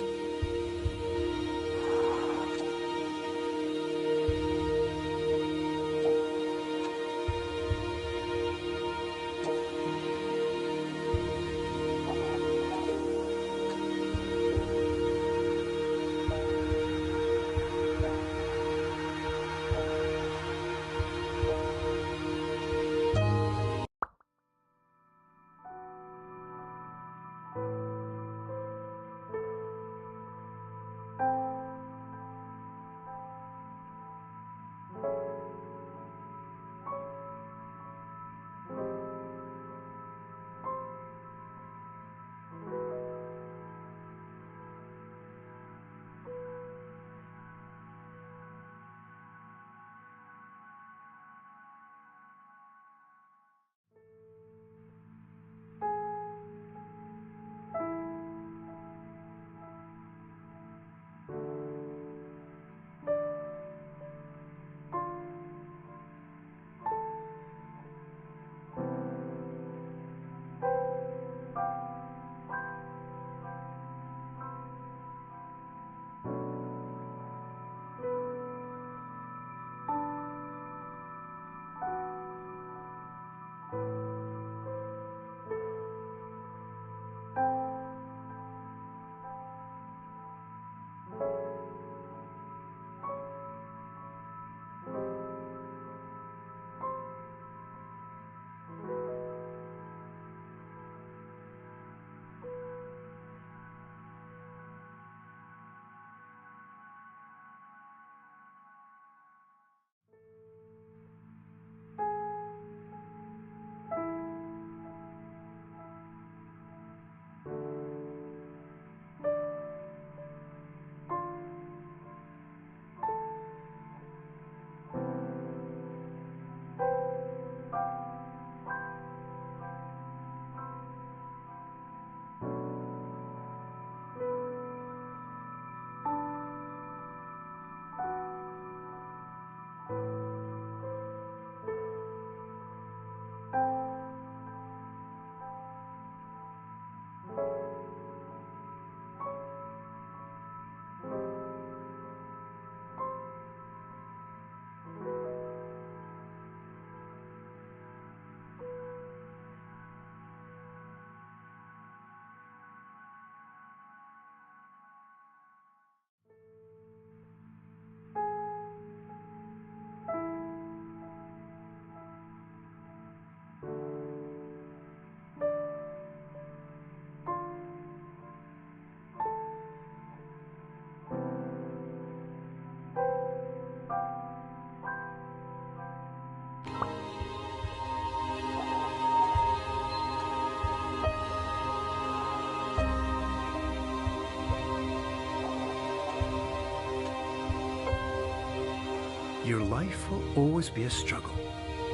Your life will always be a struggle,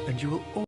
and you will always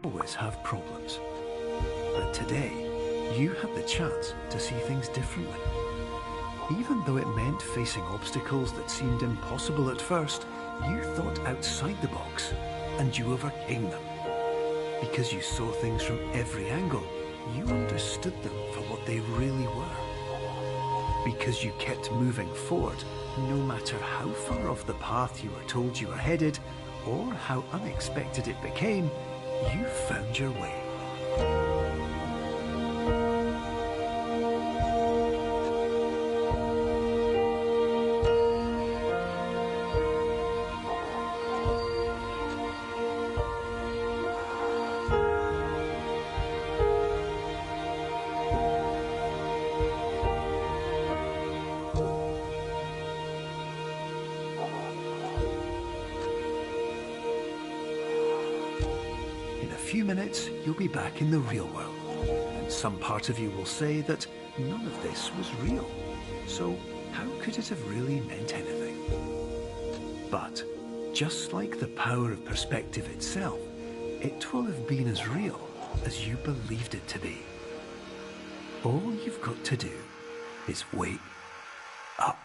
always have problems. But today, you had the chance to see things differently. Even though it meant facing obstacles that seemed impossible at first, you thought outside the box and you overcame them. Because you saw things from every angle, you understood them for what they really were. Because you kept moving forward, no matter how far off the path you were told you were headed, or how unexpected it became, you found your way. In a few minutes, you'll be back in the real world, and some part of you will say that none of this was real. So how could it have really meant anything? But just like the power of perspective itself, it will have been as real as you believed it to be. All you've got to do is wake up.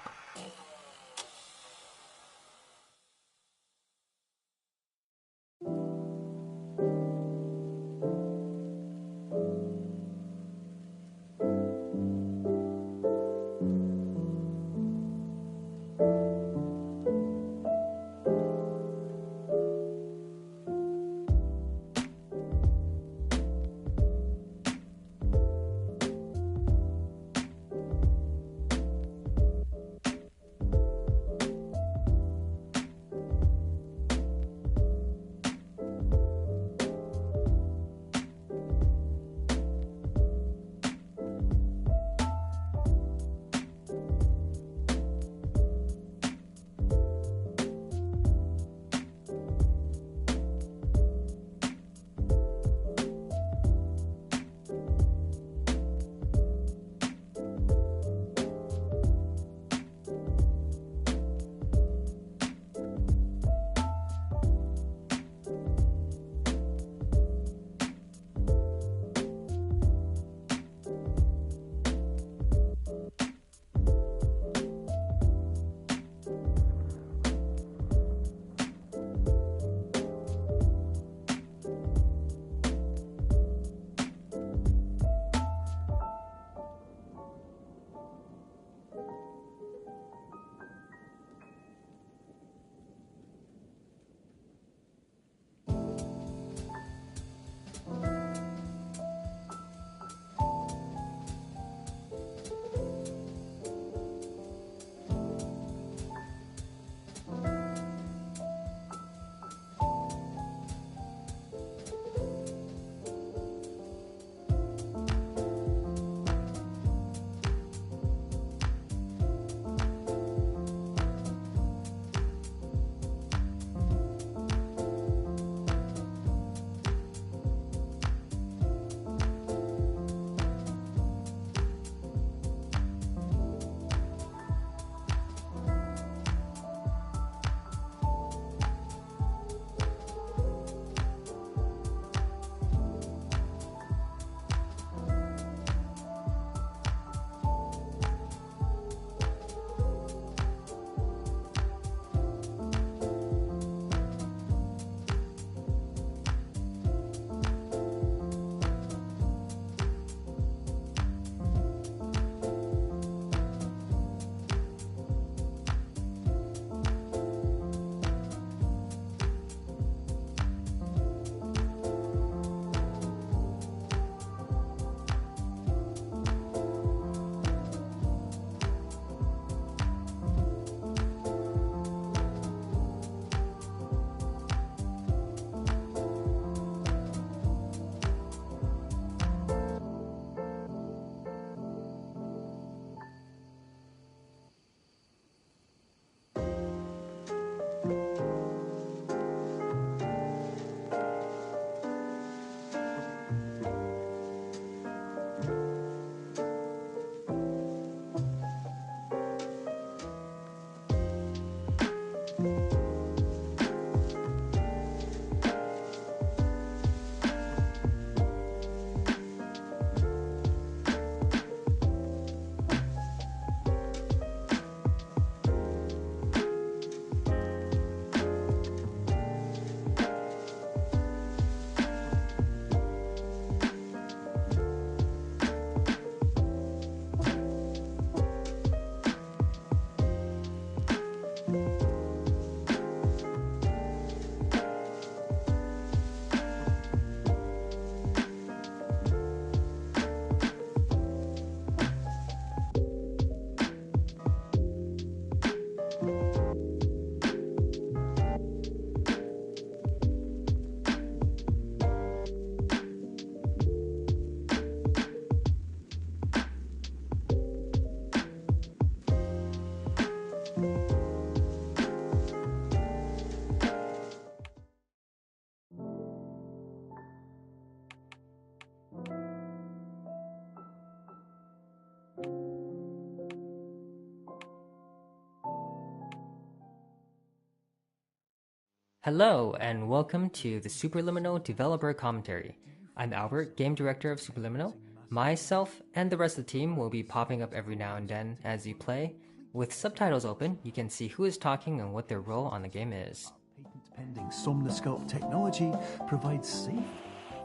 Hello, and welcome to the Superliminal Developer Commentary. I'm Albert, Game Director of Superliminal. Myself and the rest of the team will be popping up every now and then as you play. With subtitles open, you can see who is talking and what their role on the game is. Patent-pending Somnosculpt technology provides safe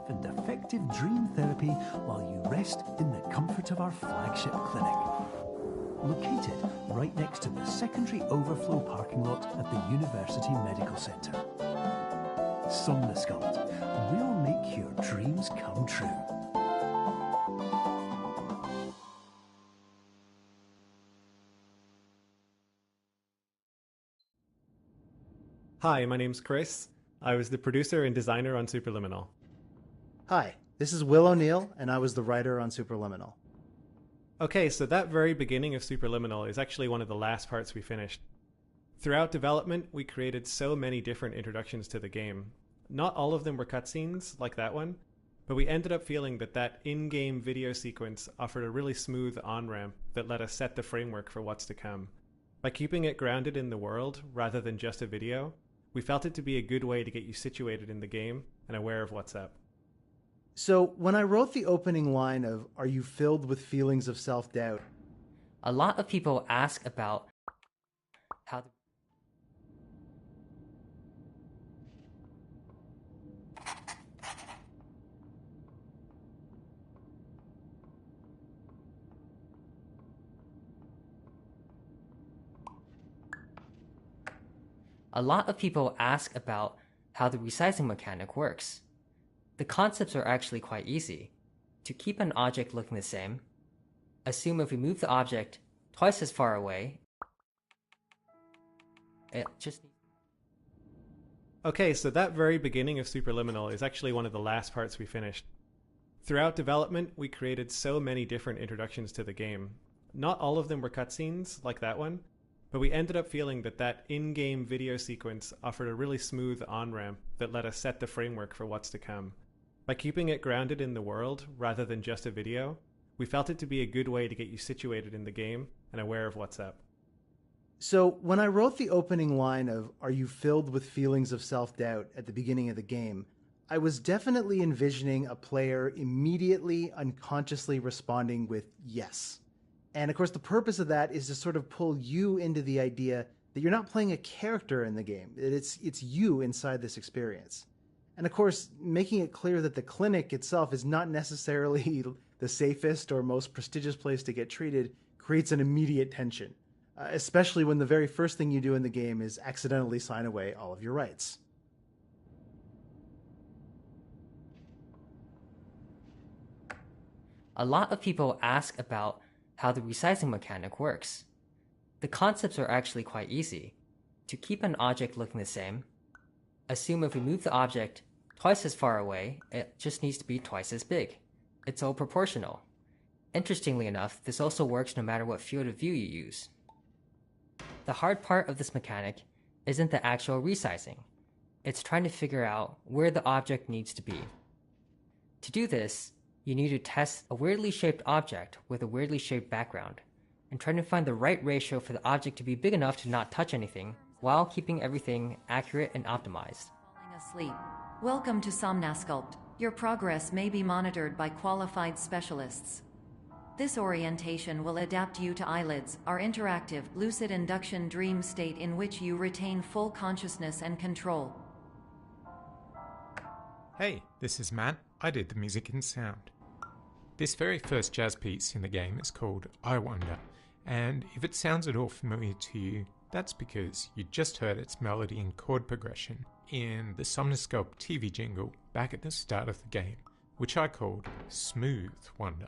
and effective dream therapy while you rest in the comfort of our flagship clinic. Located right next to the secondary overflow parking lot at the University Medical Center. Somnosculpt, we'll make your dreams come true. Hi, my name's Chris. I was the producer and designer on Superliminal. Hi, this is Will O'Neill, and I was the writer on Superliminal. Okay, so that very beginning of Superliminal is actually one of the last parts we finished. Throughout development, we created so many different introductions to the game. Not all of them were cutscenes, like that one, but we ended up feeling that that in-game video sequence offered a really smooth on-ramp that let us set the framework for what's to come. By keeping it grounded in the world, rather than just a video, we felt it to be a good way to get you situated in the game and aware of what's up. So, when I wrote the opening line of, "Are you filled with feelings of self-doubt?" A lot of people ask about how the resizing mechanic works. The concepts are actually quite easy. To keep an object looking the same, assume if we move the object twice as far away, it just... Okay, so that very beginning of Superliminal is actually one of the last parts we finished. Throughout development, we created so many different introductions to the game. Not all of them were cutscenes, like that one, but we ended up feeling that that in-game video sequence offered a really smooth on-ramp that let us set the framework for what's to come. By keeping it grounded in the world, rather than just a video, we felt it to be a good way to get you situated in the game and aware of what's up. So, when I wrote the opening line of, "Are you filled with feelings of self-doubt?" at the beginning of the game, I was definitely envisioning a player immediately, unconsciously responding with yes. And of course, the purpose of that is to sort of pull you into the idea that you're not playing a character in the game, that it's you inside this experience. And of course, making it clear that the clinic itself is not necessarily the safest or most prestigious place to get treated creates an immediate tension, especially when the very first thing you do in the game is accidentally sign away all of your rights. A lot of people ask about how the resizing mechanic works. The concepts are actually quite easy. To keep an object looking the same, assume if we move the object twice as far away, it just needs to be twice as big. It's all proportional. Interestingly enough, this also works no matter what field of view you use. The hard part of this mechanic isn't the actual resizing. It's trying to figure out where the object needs to be. To do this, you need to test a weirdly shaped object with a weirdly shaped background, and try to find the right ratio for the object to be big enough to not touch anything, while keeping everything accurate and optimized. Falling asleep. Welcome to Somnosculpt. Your progress may be monitored by qualified specialists. This orientation will adapt you to eyelids, our interactive, lucid induction dream state in which you retain full consciousness and control. Hey, this is Matt. I did the music and sound. This very first jazz piece in the game is called I Wonder, and if it sounds at all familiar to you, that's because you just heard its melody and chord progression in the Somnosculpt TV jingle back at the start of the game, which I called Smooth Wonder.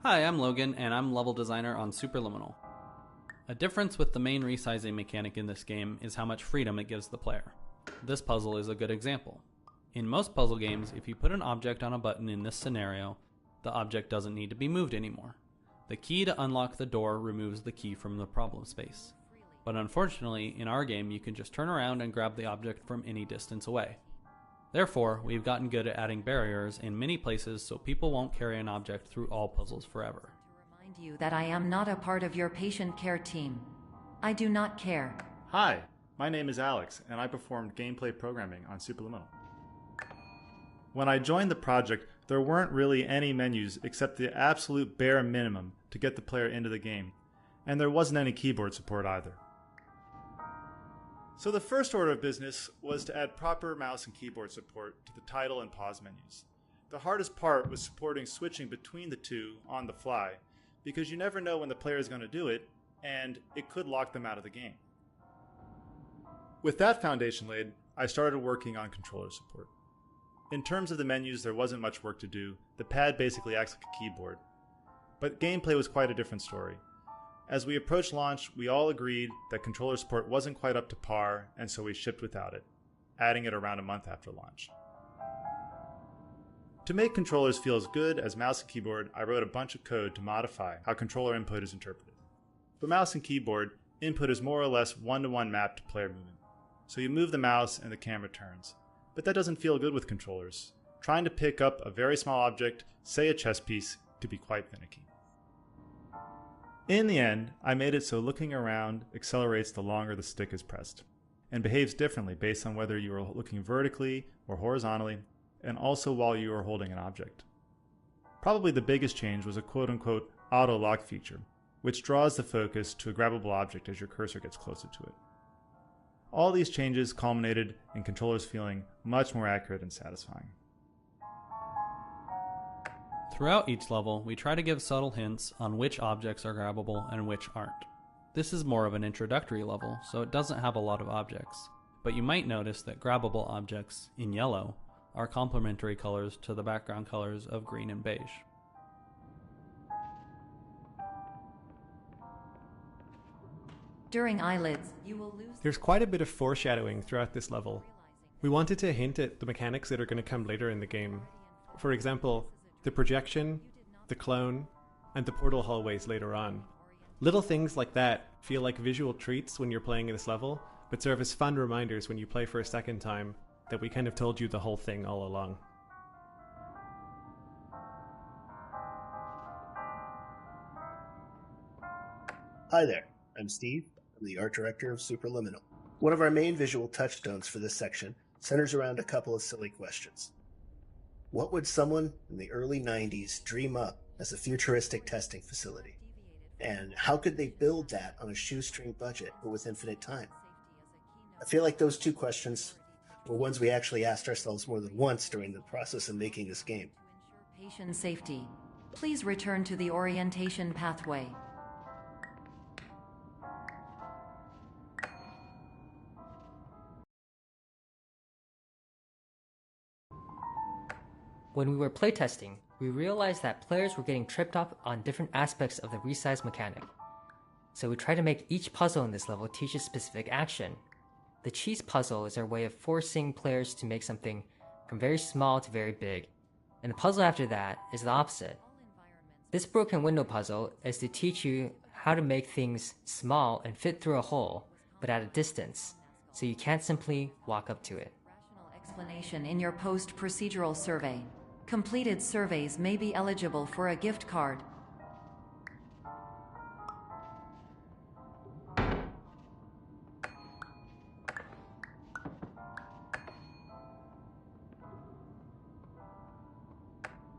Hi, I'm Logan, and I'm level designer on Superliminal. A difference with the main resizing mechanic in this game is how much freedom it gives the player. This puzzle is a good example. In most puzzle games, if you put an object on a button in this scenario, the object doesn't need to be moved anymore. The key to unlock the door removes the key from the problem space. but unfortunately, in our game you can just turn around and grab the object from any distance away. Therefore, we've gotten good at adding barriers in many places so people won't carry an object through all puzzles forever. To remind you that I am not a part of your patient care team. I do not care. Hi, my name is Alex, and I performed gameplay programming on Superliminal. When I joined the project, there weren't really any menus except the absolute bare minimum to get the player into the game, and there wasn't any keyboard support either. So the first order of business was to add proper mouse and keyboard support to the title and pause menus. The hardest part was supporting switching between the two on the fly, because you never know when the player is going to do it, and it could lock them out of the game. With that foundation laid, I started working on controller support. In terms of the menus, there wasn't much work to do. The pad basically acts like a keyboard. But gameplay was quite a different story. As we approached launch, we all agreed that controller support wasn't quite up to par, and so we shipped without it, adding it around a month after launch. To make controllers feel as good as mouse and keyboard, I wrote a bunch of code to modify how controller input is interpreted. For mouse and keyboard, input is more or less one-to-one mapped to player movement. So you move the mouse and the camera turns. But that doesn't feel good with controllers. Trying to pick up a very small object, say a chess piece, could be quite finicky. In the end, I made it so looking around accelerates the longer the stick is pressed, and behaves differently based on whether you are looking vertically or horizontally, and also while you are holding an object. Probably the biggest change was a quote-unquote auto-lock feature, which draws the focus to a grabbable object as your cursor gets closer to it. All these changes culminated in controllers feeling much more accurate and satisfying. Throughout each level, we try to give subtle hints on which objects are grabbable and which aren't. This is more of an introductory level, so it doesn't have a lot of objects, but you might notice that grabbable objects, in yellow, are complementary colors to the background colors of green and beige. During eyelids, you will lose. There's quite a bit of foreshadowing throughout this level. We wanted to hint at the mechanics that are going to come later in the game. For example, the projection, the clone, and the portal hallways later on. Little things like that feel like visual treats when you're playing in this level, but serve as fun reminders when you play for a second time that we kind of told you the whole thing all along. Hi there, I'm Steve. I'm the art director of Superliminal. One of our main visual touchstones for this section centers around a couple of silly questions. What would someone in the early 90s dream up as a futuristic testing facility? And how could they build that on a shoestring budget but with infinite time? I feel like those two questions were ones we actually asked ourselves more than once during the process of making this game. To ensure patient safety, please return to the orientation pathway. When we were playtesting, we realized that players were getting tripped up on different aspects of the resize mechanic. So we tried to make each puzzle in this level teach a specific action. The cheese puzzle is our way of forcing players to make something from very small to very big, and the puzzle after that is the opposite. This broken window puzzle is to teach you how to make things small and fit through a hole, but at a distance, so you can't simply walk up to it. Rational explanation in your post-procedural survey. Completed surveys may be eligible for a gift card.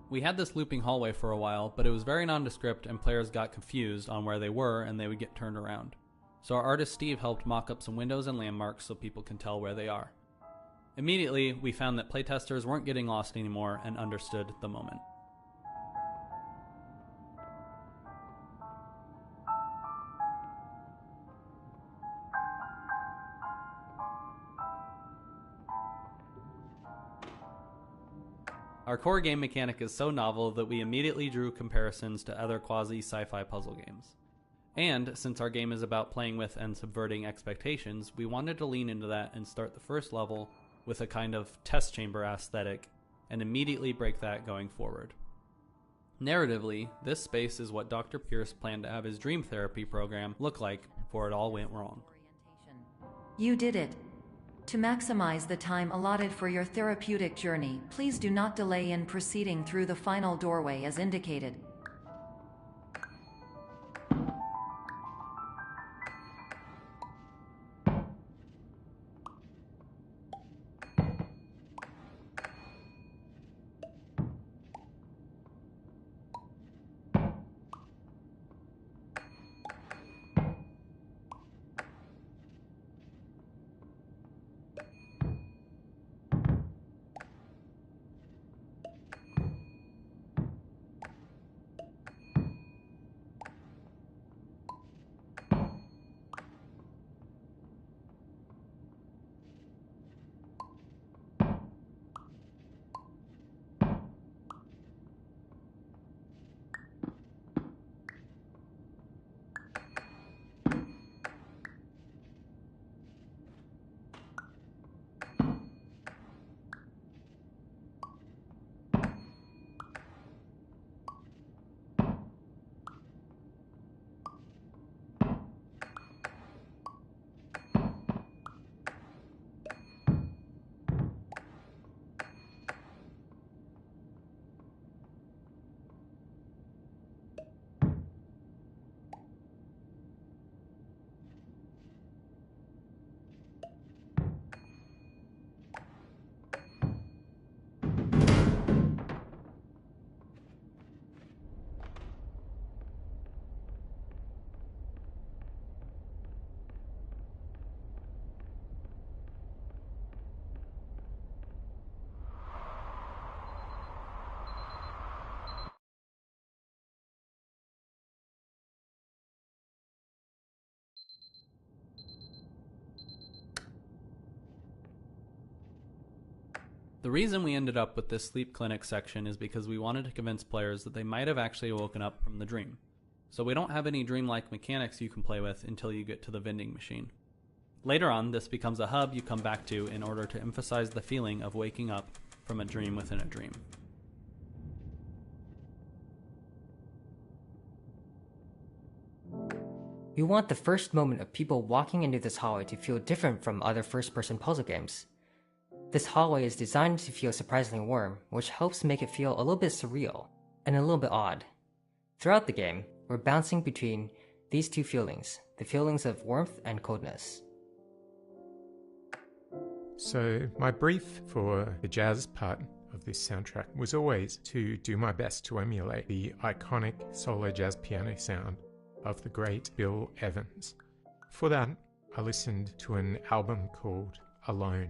We had this looping hallway for a while, but it was very nondescript and players got confused on where they were and they would get turned around. So our artist Steve helped mock up some windows and landmarks so people can tell where they are. Immediately, we found that playtesters weren't getting lost anymore and understood the moment. Our core game mechanic is so novel that we immediately drew comparisons to other quasi-sci-fi puzzle games. And, since our game is about playing with and subverting expectations, we wanted to lean into that and start the first level with a kind of test chamber aesthetic, and immediately break that going forward. Narratively, this space is what Dr. Pierce planned to have his dream therapy program look like before it all went wrong. You did it. To maximize the time allotted for your therapeutic journey, please do not delay in proceeding through the final doorway as indicated. The reason we ended up with this sleep clinic section is because we wanted to convince players that they might have actually woken up from the dream. So we don't have any dreamlike mechanics you can play with until you get to the vending machine. Later on, this becomes a hub you come back to in order to emphasize the feeling of waking up from a dream within a dream. We want the first moment of people walking into this hallway to feel different from other first-person puzzle games. This hallway is designed to feel surprisingly warm, which helps make it feel a little bit surreal, and a little bit odd. Throughout the game, we're bouncing between these two feelings, the feelings of warmth and coldness. So my brief for the jazz part of this soundtrack was always to do my best to emulate the iconic solo jazz piano sound of the great Bill Evans. For that, I listened to an album called Alone.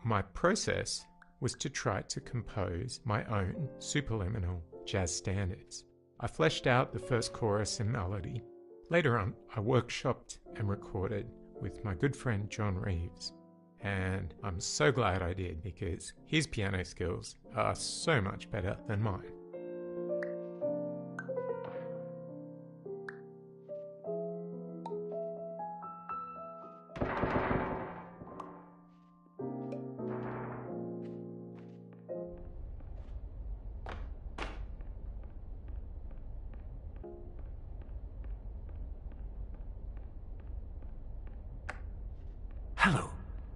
My process was to try to compose my own superliminal jazz standards. I fleshed out the first chorus and melody. Later on, I workshopped and recorded with my good friend John Reeves. And I'm so glad I did because his piano skills are so much better than mine. Hello,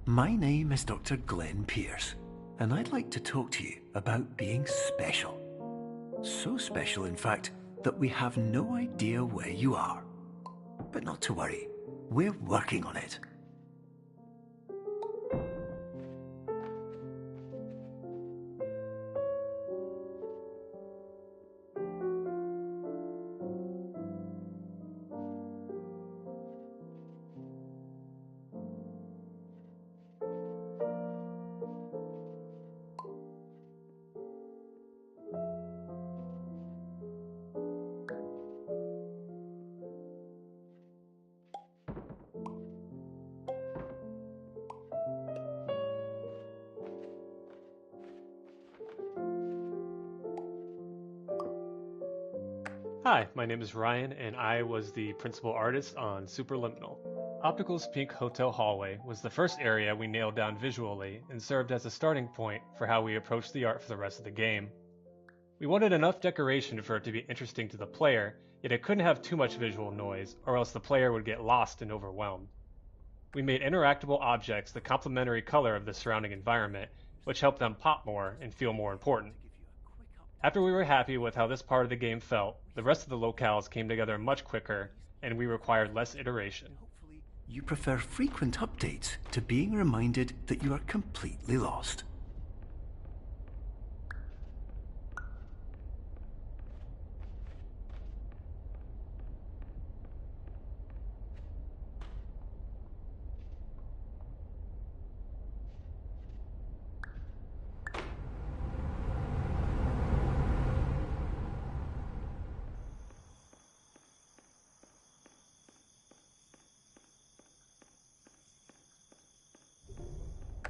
my name is Dr. Glenn Pierce, and I'd like to talk to you about being special. So special, in fact, that we have no idea where you are. But not to worry, we're working on it. Hi, my name is Ryan, and I was the principal artist on Superliminal. Optical's Pink Hotel Hallway was the first area we nailed down visually and served as a starting point for how we approached the art for the rest of the game. We wanted enough decoration for it to be interesting to the player, yet it couldn't have too much visual noise, or else the player would get lost and overwhelmed. we made interactable objects the complementary color of the surrounding environment, which helped them pop more and feel more important. After we were happy with how this part of the game felt, the rest of the locales came together much quicker, and we required less iteration. You prefer frequent updates to being reminded that you are completely lost.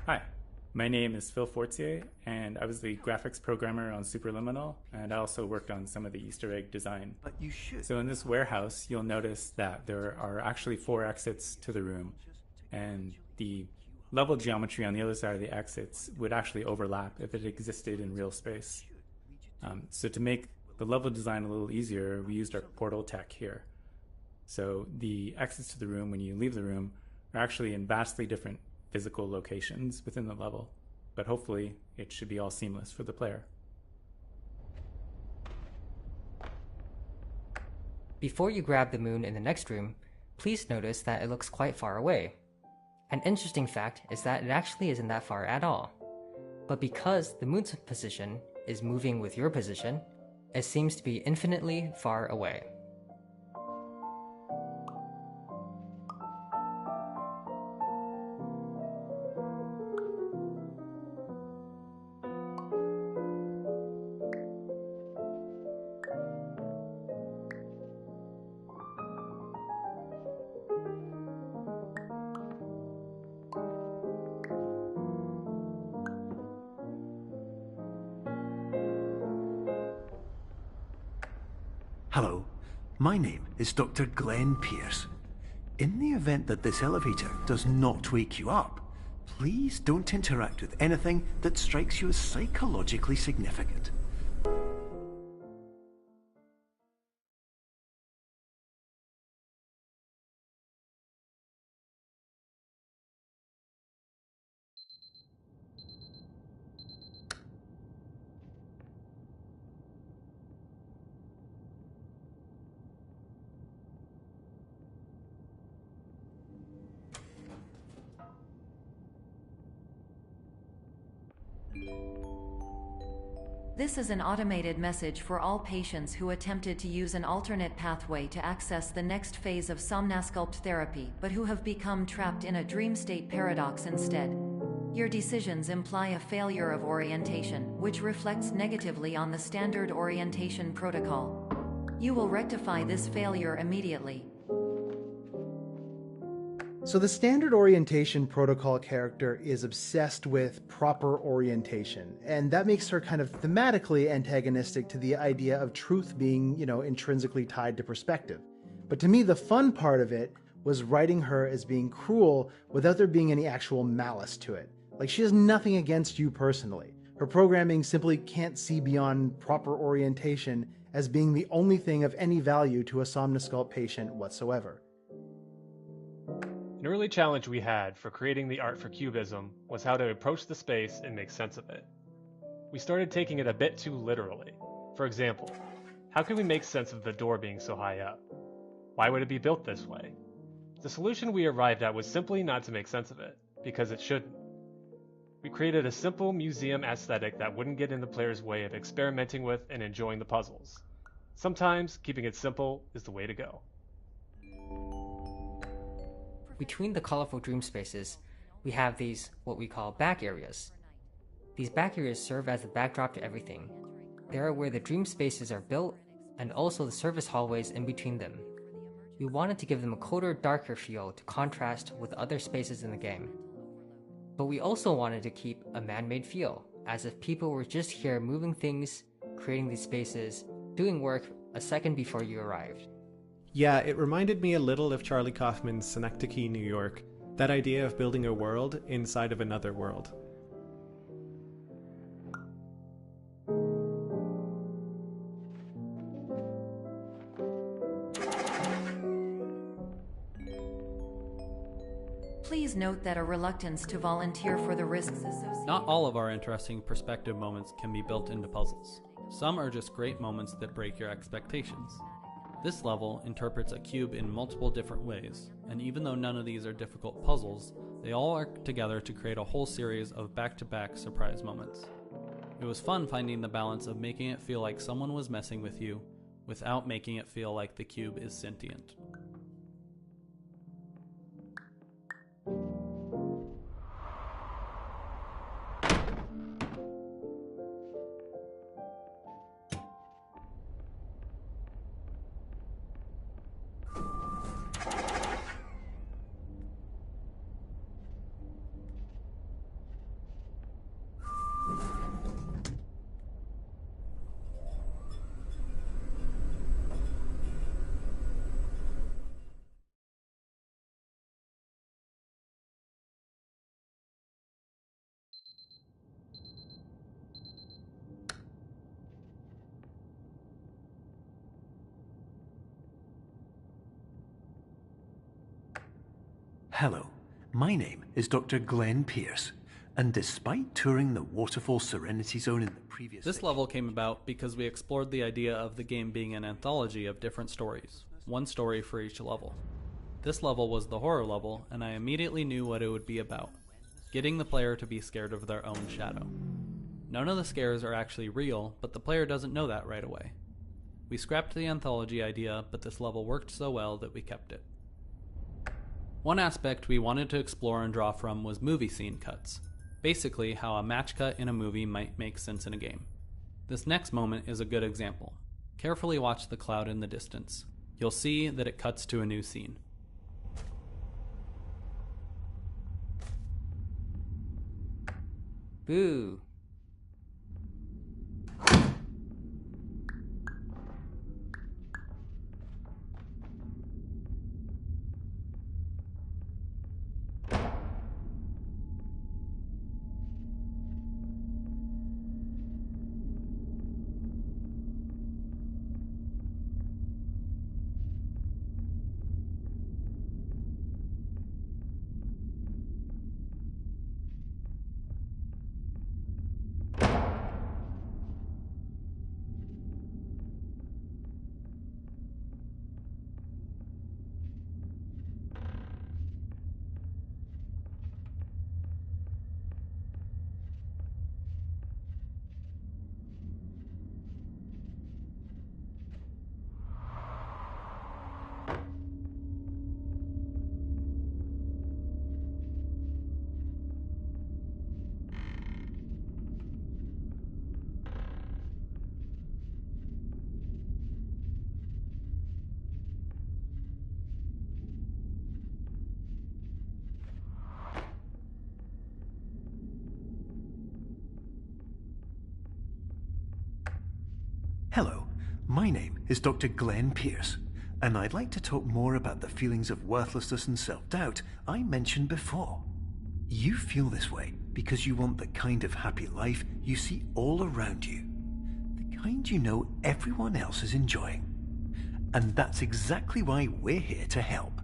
Hi, my name is Phil Fortier, and I was the graphics programmer on Superliminal, and I also worked on some of the Easter egg design. But you should. So in this warehouse, you'll notice that there are actually 4 exits to the room, and the level geometry on the other side of the exits would actually overlap if it existed in real space. So to make the level design a little easier, we used our portal tech here. So the exits to the room when you leave the room are actually in vastly different physical locations within the level, but hopefully it should be all seamless for the player. Before you grab the moon in the next room, please notice that it looks quite far away. An interesting fact is that it actually isn't that far at all. But because the moon's position is moving with your position, it seems to be infinitely far away. Hello, my name is Dr. Glenn Pierce. In the event that this elevator does not wake you up, please don't interact with anything that strikes you as psychologically significant. This is an automated message for all patients who attempted to use an alternate pathway to access the next phase of Somnasculpt therapy but who have become trapped in a dream state paradox instead. Your decisions imply a failure of orientation, which reflects negatively on the standard orientation protocol. You will rectify this failure immediately. So the standard orientation protocol character is obsessed with proper orientation, and that makes her kind of thematically antagonistic to the idea of truth being, intrinsically tied to perspective. But to me, the fun part of it was writing her as being cruel without there being any actual malice to it. Like, she has nothing against you personally. Her programming simply can't see beyond proper orientation as being the only thing of any value to a Somnasculpt patient whatsoever. An early challenge we had for creating the art for Cubism was how to approach the space and make sense of it. We started taking it a bit too literally. For example, how can we make sense of the door being so high up? Why would it be built this way? The solution we arrived at was simply not to make sense of it, because it shouldn't. We created a simple museum aesthetic that wouldn't get in the player's way of experimenting with and enjoying the puzzles. Sometimes keeping it simple is the way to go. Between the colorful dream spaces, we have these, what we call back areas. These back areas serve as the backdrop to everything. They are where the dream spaces are built, and also the service hallways in between them. We wanted to give them a colder, darker feel to contrast with other spaces in the game. But we also wanted to keep a man-made feel, as if people were just here moving things, creating these spaces, doing work a second before you arrived. Yeah, it reminded me a little of Charlie Kaufman's Synecdoche, New York. That idea of building a world inside of another world. Please Please note that a reluctance to volunteer for the risks associated. Not all of our interesting perspective moments can be built into puzzles. Some are just great moments that break your expectations. This level interprets a cube in multiple different ways, and even though none of these are difficult puzzles, they all work together to create a whole series of back-to-back surprise moments. It was fun finding the balance of making it feel like someone was messing with you, without making it feel like the cube is sentient. Hello, my name is Dr. Glenn Pierce, and despite touring the Waterfall Serenity Zone in the previous This level came about because we explored the idea of the game being an anthology of different stories, one story for each level. This level was the horror level, and I immediately knew what it would be about, getting the player to be scared of their own shadow. None of the scares are actually real, but the player doesn't know that right away. We scrapped the anthology idea, but this level worked so well that we kept it. One aspect we wanted to explore and draw from was movie scene cuts, basically how a match cut in a movie might make sense in a game. This next moment is a good example. Carefully watch the cloud in the distance. You'll see that it cuts to a new scene. Boo! Hello, my name is Dr. Glenn Pierce, and I'd like to talk more about the feelings of worthlessness and self-doubt I mentioned before. You feel this way because you want the kind of happy life you see all around you, the kind you know everyone else is enjoying. And that's exactly why we're here to help.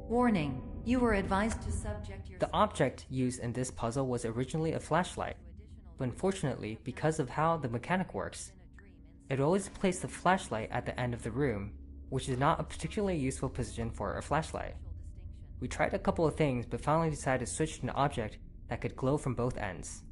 Warning, you were advised to subject your... The object used in this puzzle was originally a flashlight, but unfortunately, because of how the mechanic works, it always placed the flashlight at the end of the room, which is not a particularly useful position for a flashlight. We tried a couple of things, but finally decided to switch to an object that could glow from both ends.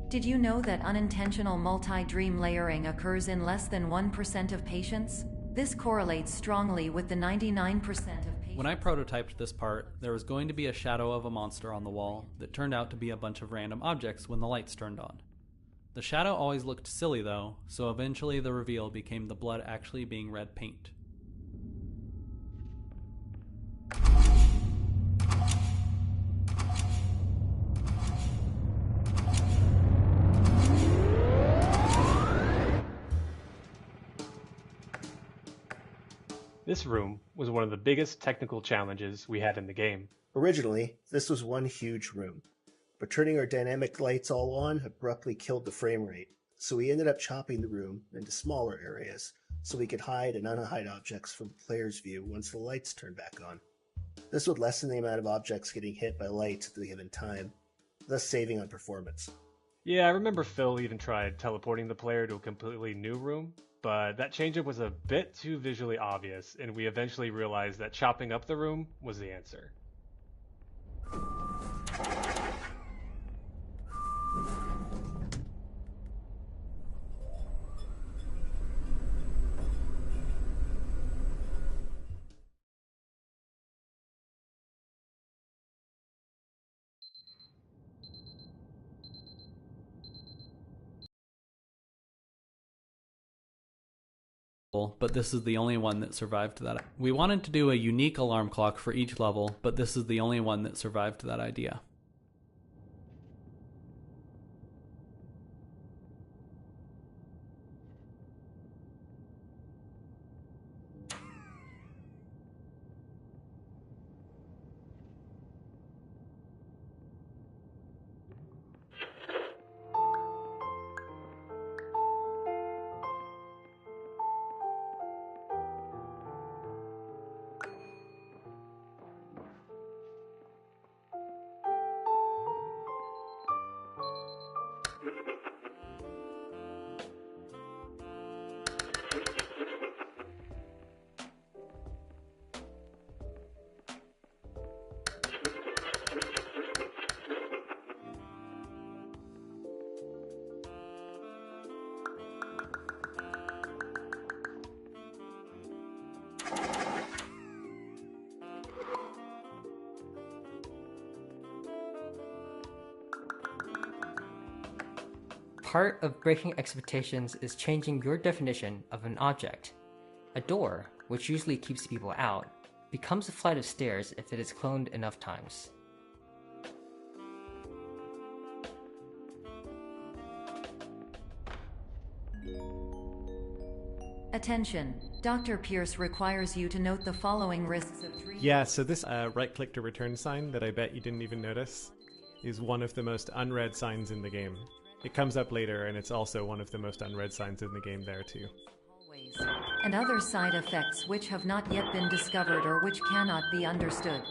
Did you know that unintentional multi-dream layering occurs in less than 1% of patients? This correlates strongly with the 99% of patients. When I prototyped this part, there was going to be a shadow of a monster on the wall that turned out to be a bunch of random objects when the lights turned on. The shadow always looked silly though, so eventually the reveal became the blood actually being red paint. This room was one of the biggest technical challenges we had in the game. Originally, this was one huge room, but turning our dynamic lights all on abruptly killed the frame rate, so we ended up chopping the room into smaller areas so we could hide and unhide objects from the player's view once the lights turned back on. This would lessen the amount of objects getting hit by lights at the given time, thus saving on performance. Yeah, I remember Phil even tried teleporting the player to a completely new room, but that change-up was a bit too visually obvious, and we eventually realized that chopping up the room was the answer. But this is the only one that survived that. We wanted to do a unique alarm clock for each level, but this is the only one that survived that idea. Part of breaking expectations is changing your definition of an object. A door, which usually keeps people out, becomes a flight of stairs if it is cloned enough times. Attention! Dr. Pierce requires you to note the following risks of dream. Yeah, so this right-click to return sign that I bet you didn't even notice is one of the most unread signs in the game. It comes up later, and it's also one of the most unread signs in the game there too. And other side effects which have not yet been discovered or which cannot be understood.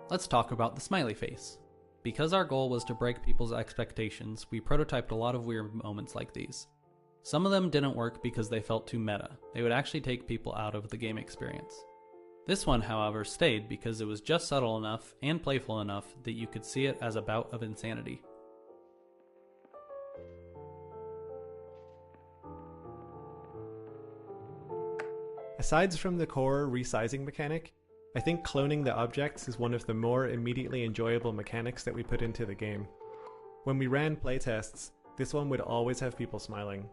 Let's talk about the smiley face. Because our goal was to break people's expectations, we prototyped a lot of weird moments like these. Some of them didn't work because they felt too meta. They would actually take people out of the game experience. This one, however, stayed because it was just subtle enough and playful enough that you could see it as a bout of insanity. Aside from the core resizing mechanic, I think cloning the objects is one of the more immediately enjoyable mechanics that we put into the game. When we ran playtests, this one would always have people smiling.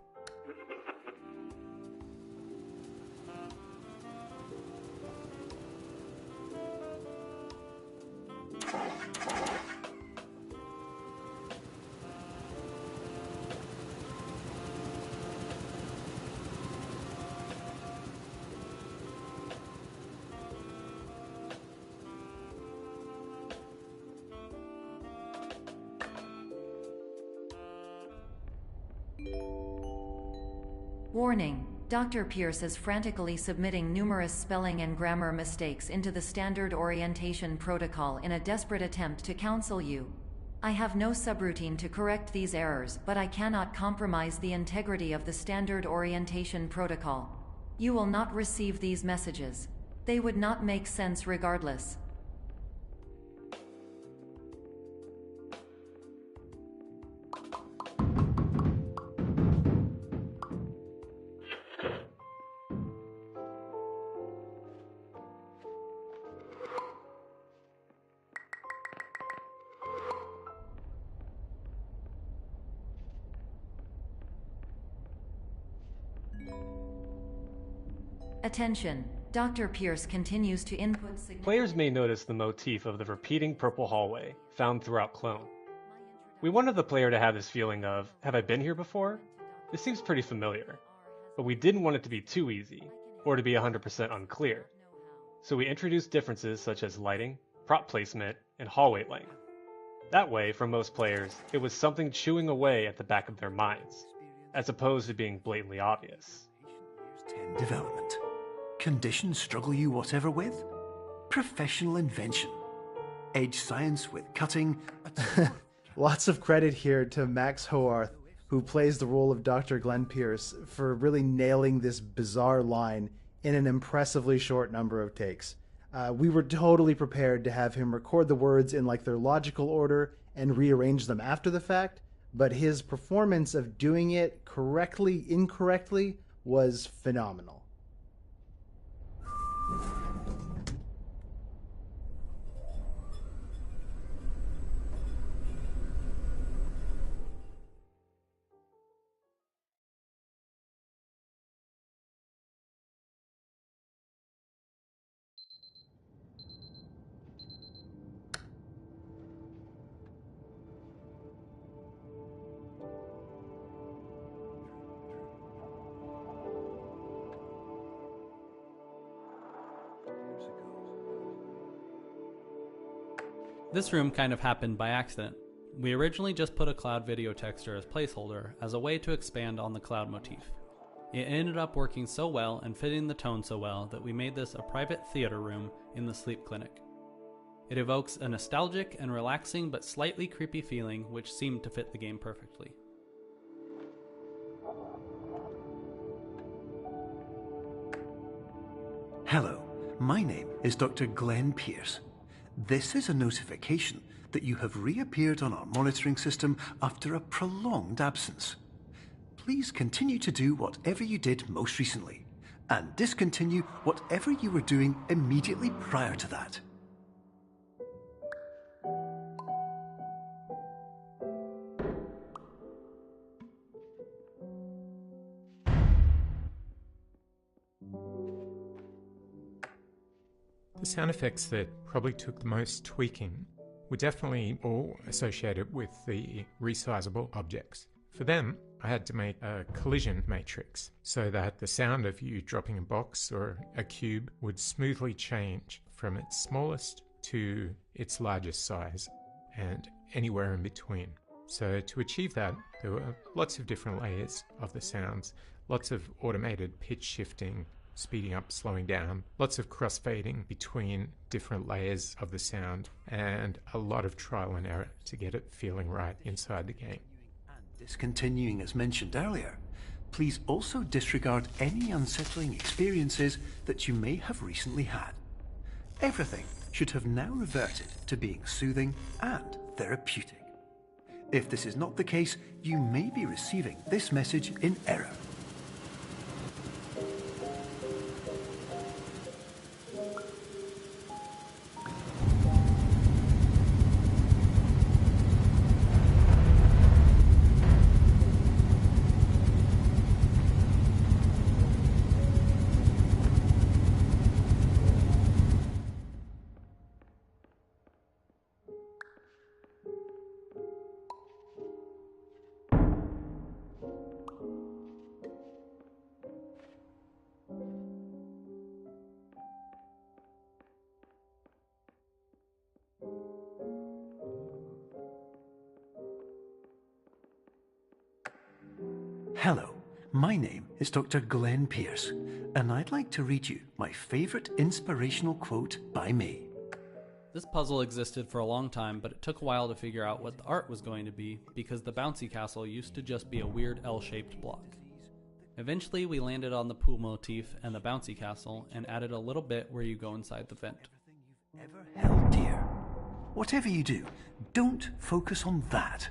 Warning, Dr. Pierce is frantically submitting numerous spelling and grammar mistakes into the standard orientation protocol in a desperate attempt to counsel you. I have no subroutine to correct these errors, but I cannot compromise the integrity of the standard orientation protocol. You will not receive these messages. They would not make sense regardless. Attention, Dr. Pierce continues to input Players may notice the motif of the repeating purple hallway found throughout Clone. We wanted the player to have this feeling of, have I been here before? This seems pretty familiar. But we didn't want it to be too easy, or to be 100% unclear. So we introduced differences such as lighting, prop placement, and hallway length. That way, for most players, it was something chewing away at the back of their minds, as opposed to being blatantly obvious. 10 development. Conditions struggle you whatever with? Professional invention. Edge science with cutting. Lots of credit here to Max Hoarth, who plays the role of Dr. Glenn Pierce, for really nailing this bizarre line in an impressively short number of takes. We were totally prepared to have him record the words in like their logical order and rearrange them after the fact, but his performance of doing it correctly, incorrectly, was phenomenal. This room kind of happened by accident. We originally just put a cloud video texture as placeholder as a way to expand on the cloud motif. It ended up working so well and fitting the tone so well that we made this a private theater room in the sleep clinic. It evokes a nostalgic and relaxing but slightly creepy feeling which seemed to fit the game perfectly. Hello, my name is Dr. Glenn Pierce. This is a notification that you have reappeared on our monitoring system after a prolonged absence. Please continue to do whatever you did most recently, and discontinue whatever you were doing immediately prior to that. The sound effects that probably took the most tweaking were definitely all associated with the resizable objects. For them, I had to make a collision matrix so that the sound of you dropping a box or a cube would smoothly change from its smallest to its largest size and anywhere in between. So to achieve that, there were lots of different layers of the sounds, lots of automated pitch shifting, speeding up, slowing down, lots of crossfading between different layers of the sound, and a lot of trial and error to get it feeling right inside the game. Discontinuing as mentioned earlier, please also disregard any unsettling experiences that you may have recently had. Everything should have now reverted to being soothing and therapeutic. If this is not the case, you may be receiving this message in error. Hello, My name is Dr. Glenn Pierce, and I'd like to read you my favorite inspirational quote by me. This puzzle existed for a long time, but it took a while to figure out what the art was going to be because the bouncy castle used to just be a weird L-shaped block. Eventually, we landed on the pool motif and the bouncy castle and added a little bit where you go inside the vent. Ever held dear. Whatever you do, don't focus on that.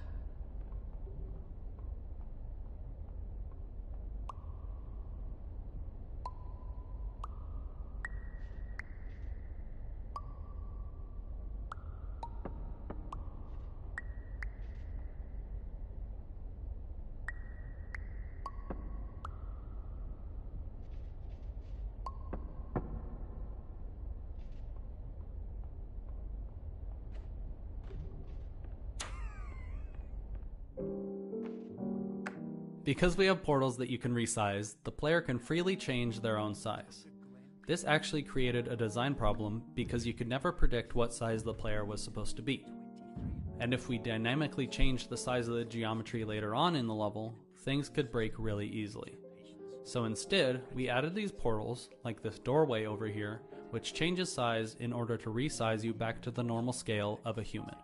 Because we have portals that you can resize, the player can freely change their own size. This actually created a design problem because you could never predict what size the player was supposed to be. And if we dynamically changed the size of the geometry later on in the level, things could break really easily. So instead, we added these portals, like this doorway over here, which changes size in order to resize you back to the normal scale of a human.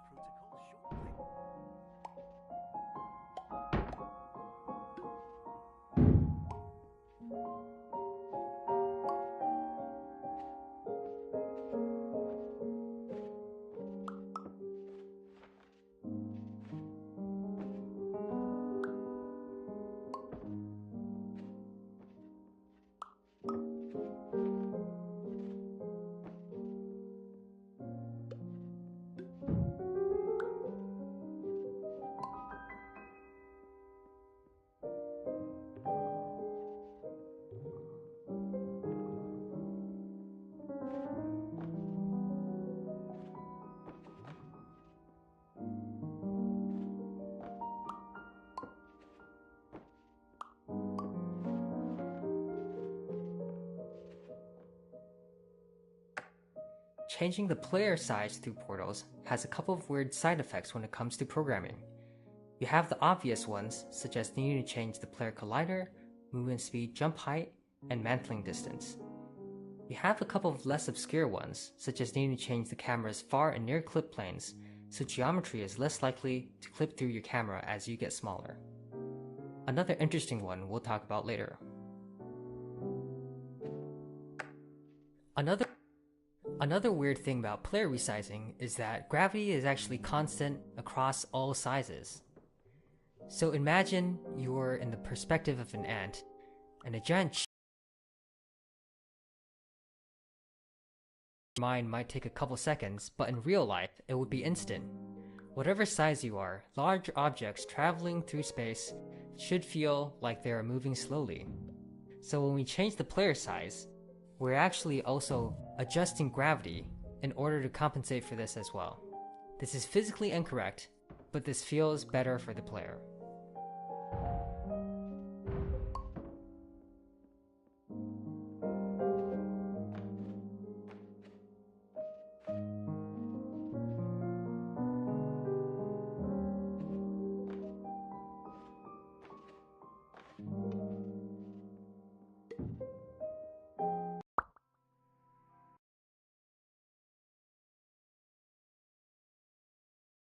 Changing the player size through portals has a couple of weird side effects when it comes to programming. You have the obvious ones, such as needing to change the player collider, movement speed, jump height, and mantling distance. You have a couple of less obscure ones, such as needing to change the camera's far and near clip planes, so geometry is less likely to clip through your camera as you get smaller. Another interesting one we'll talk about later. Another weird thing about player resizing is that gravity is actually constant across all sizes. So imagine you're in the perspective of an ant, and a giant mind might take a couple seconds, but in real life, it would be instant. Whatever size you are, large objects traveling through space should feel like they are moving slowly. So when we change the player size, we're actually also adjusting gravity in order to compensate for this as well. This is physically incorrect, but this feels better for the player.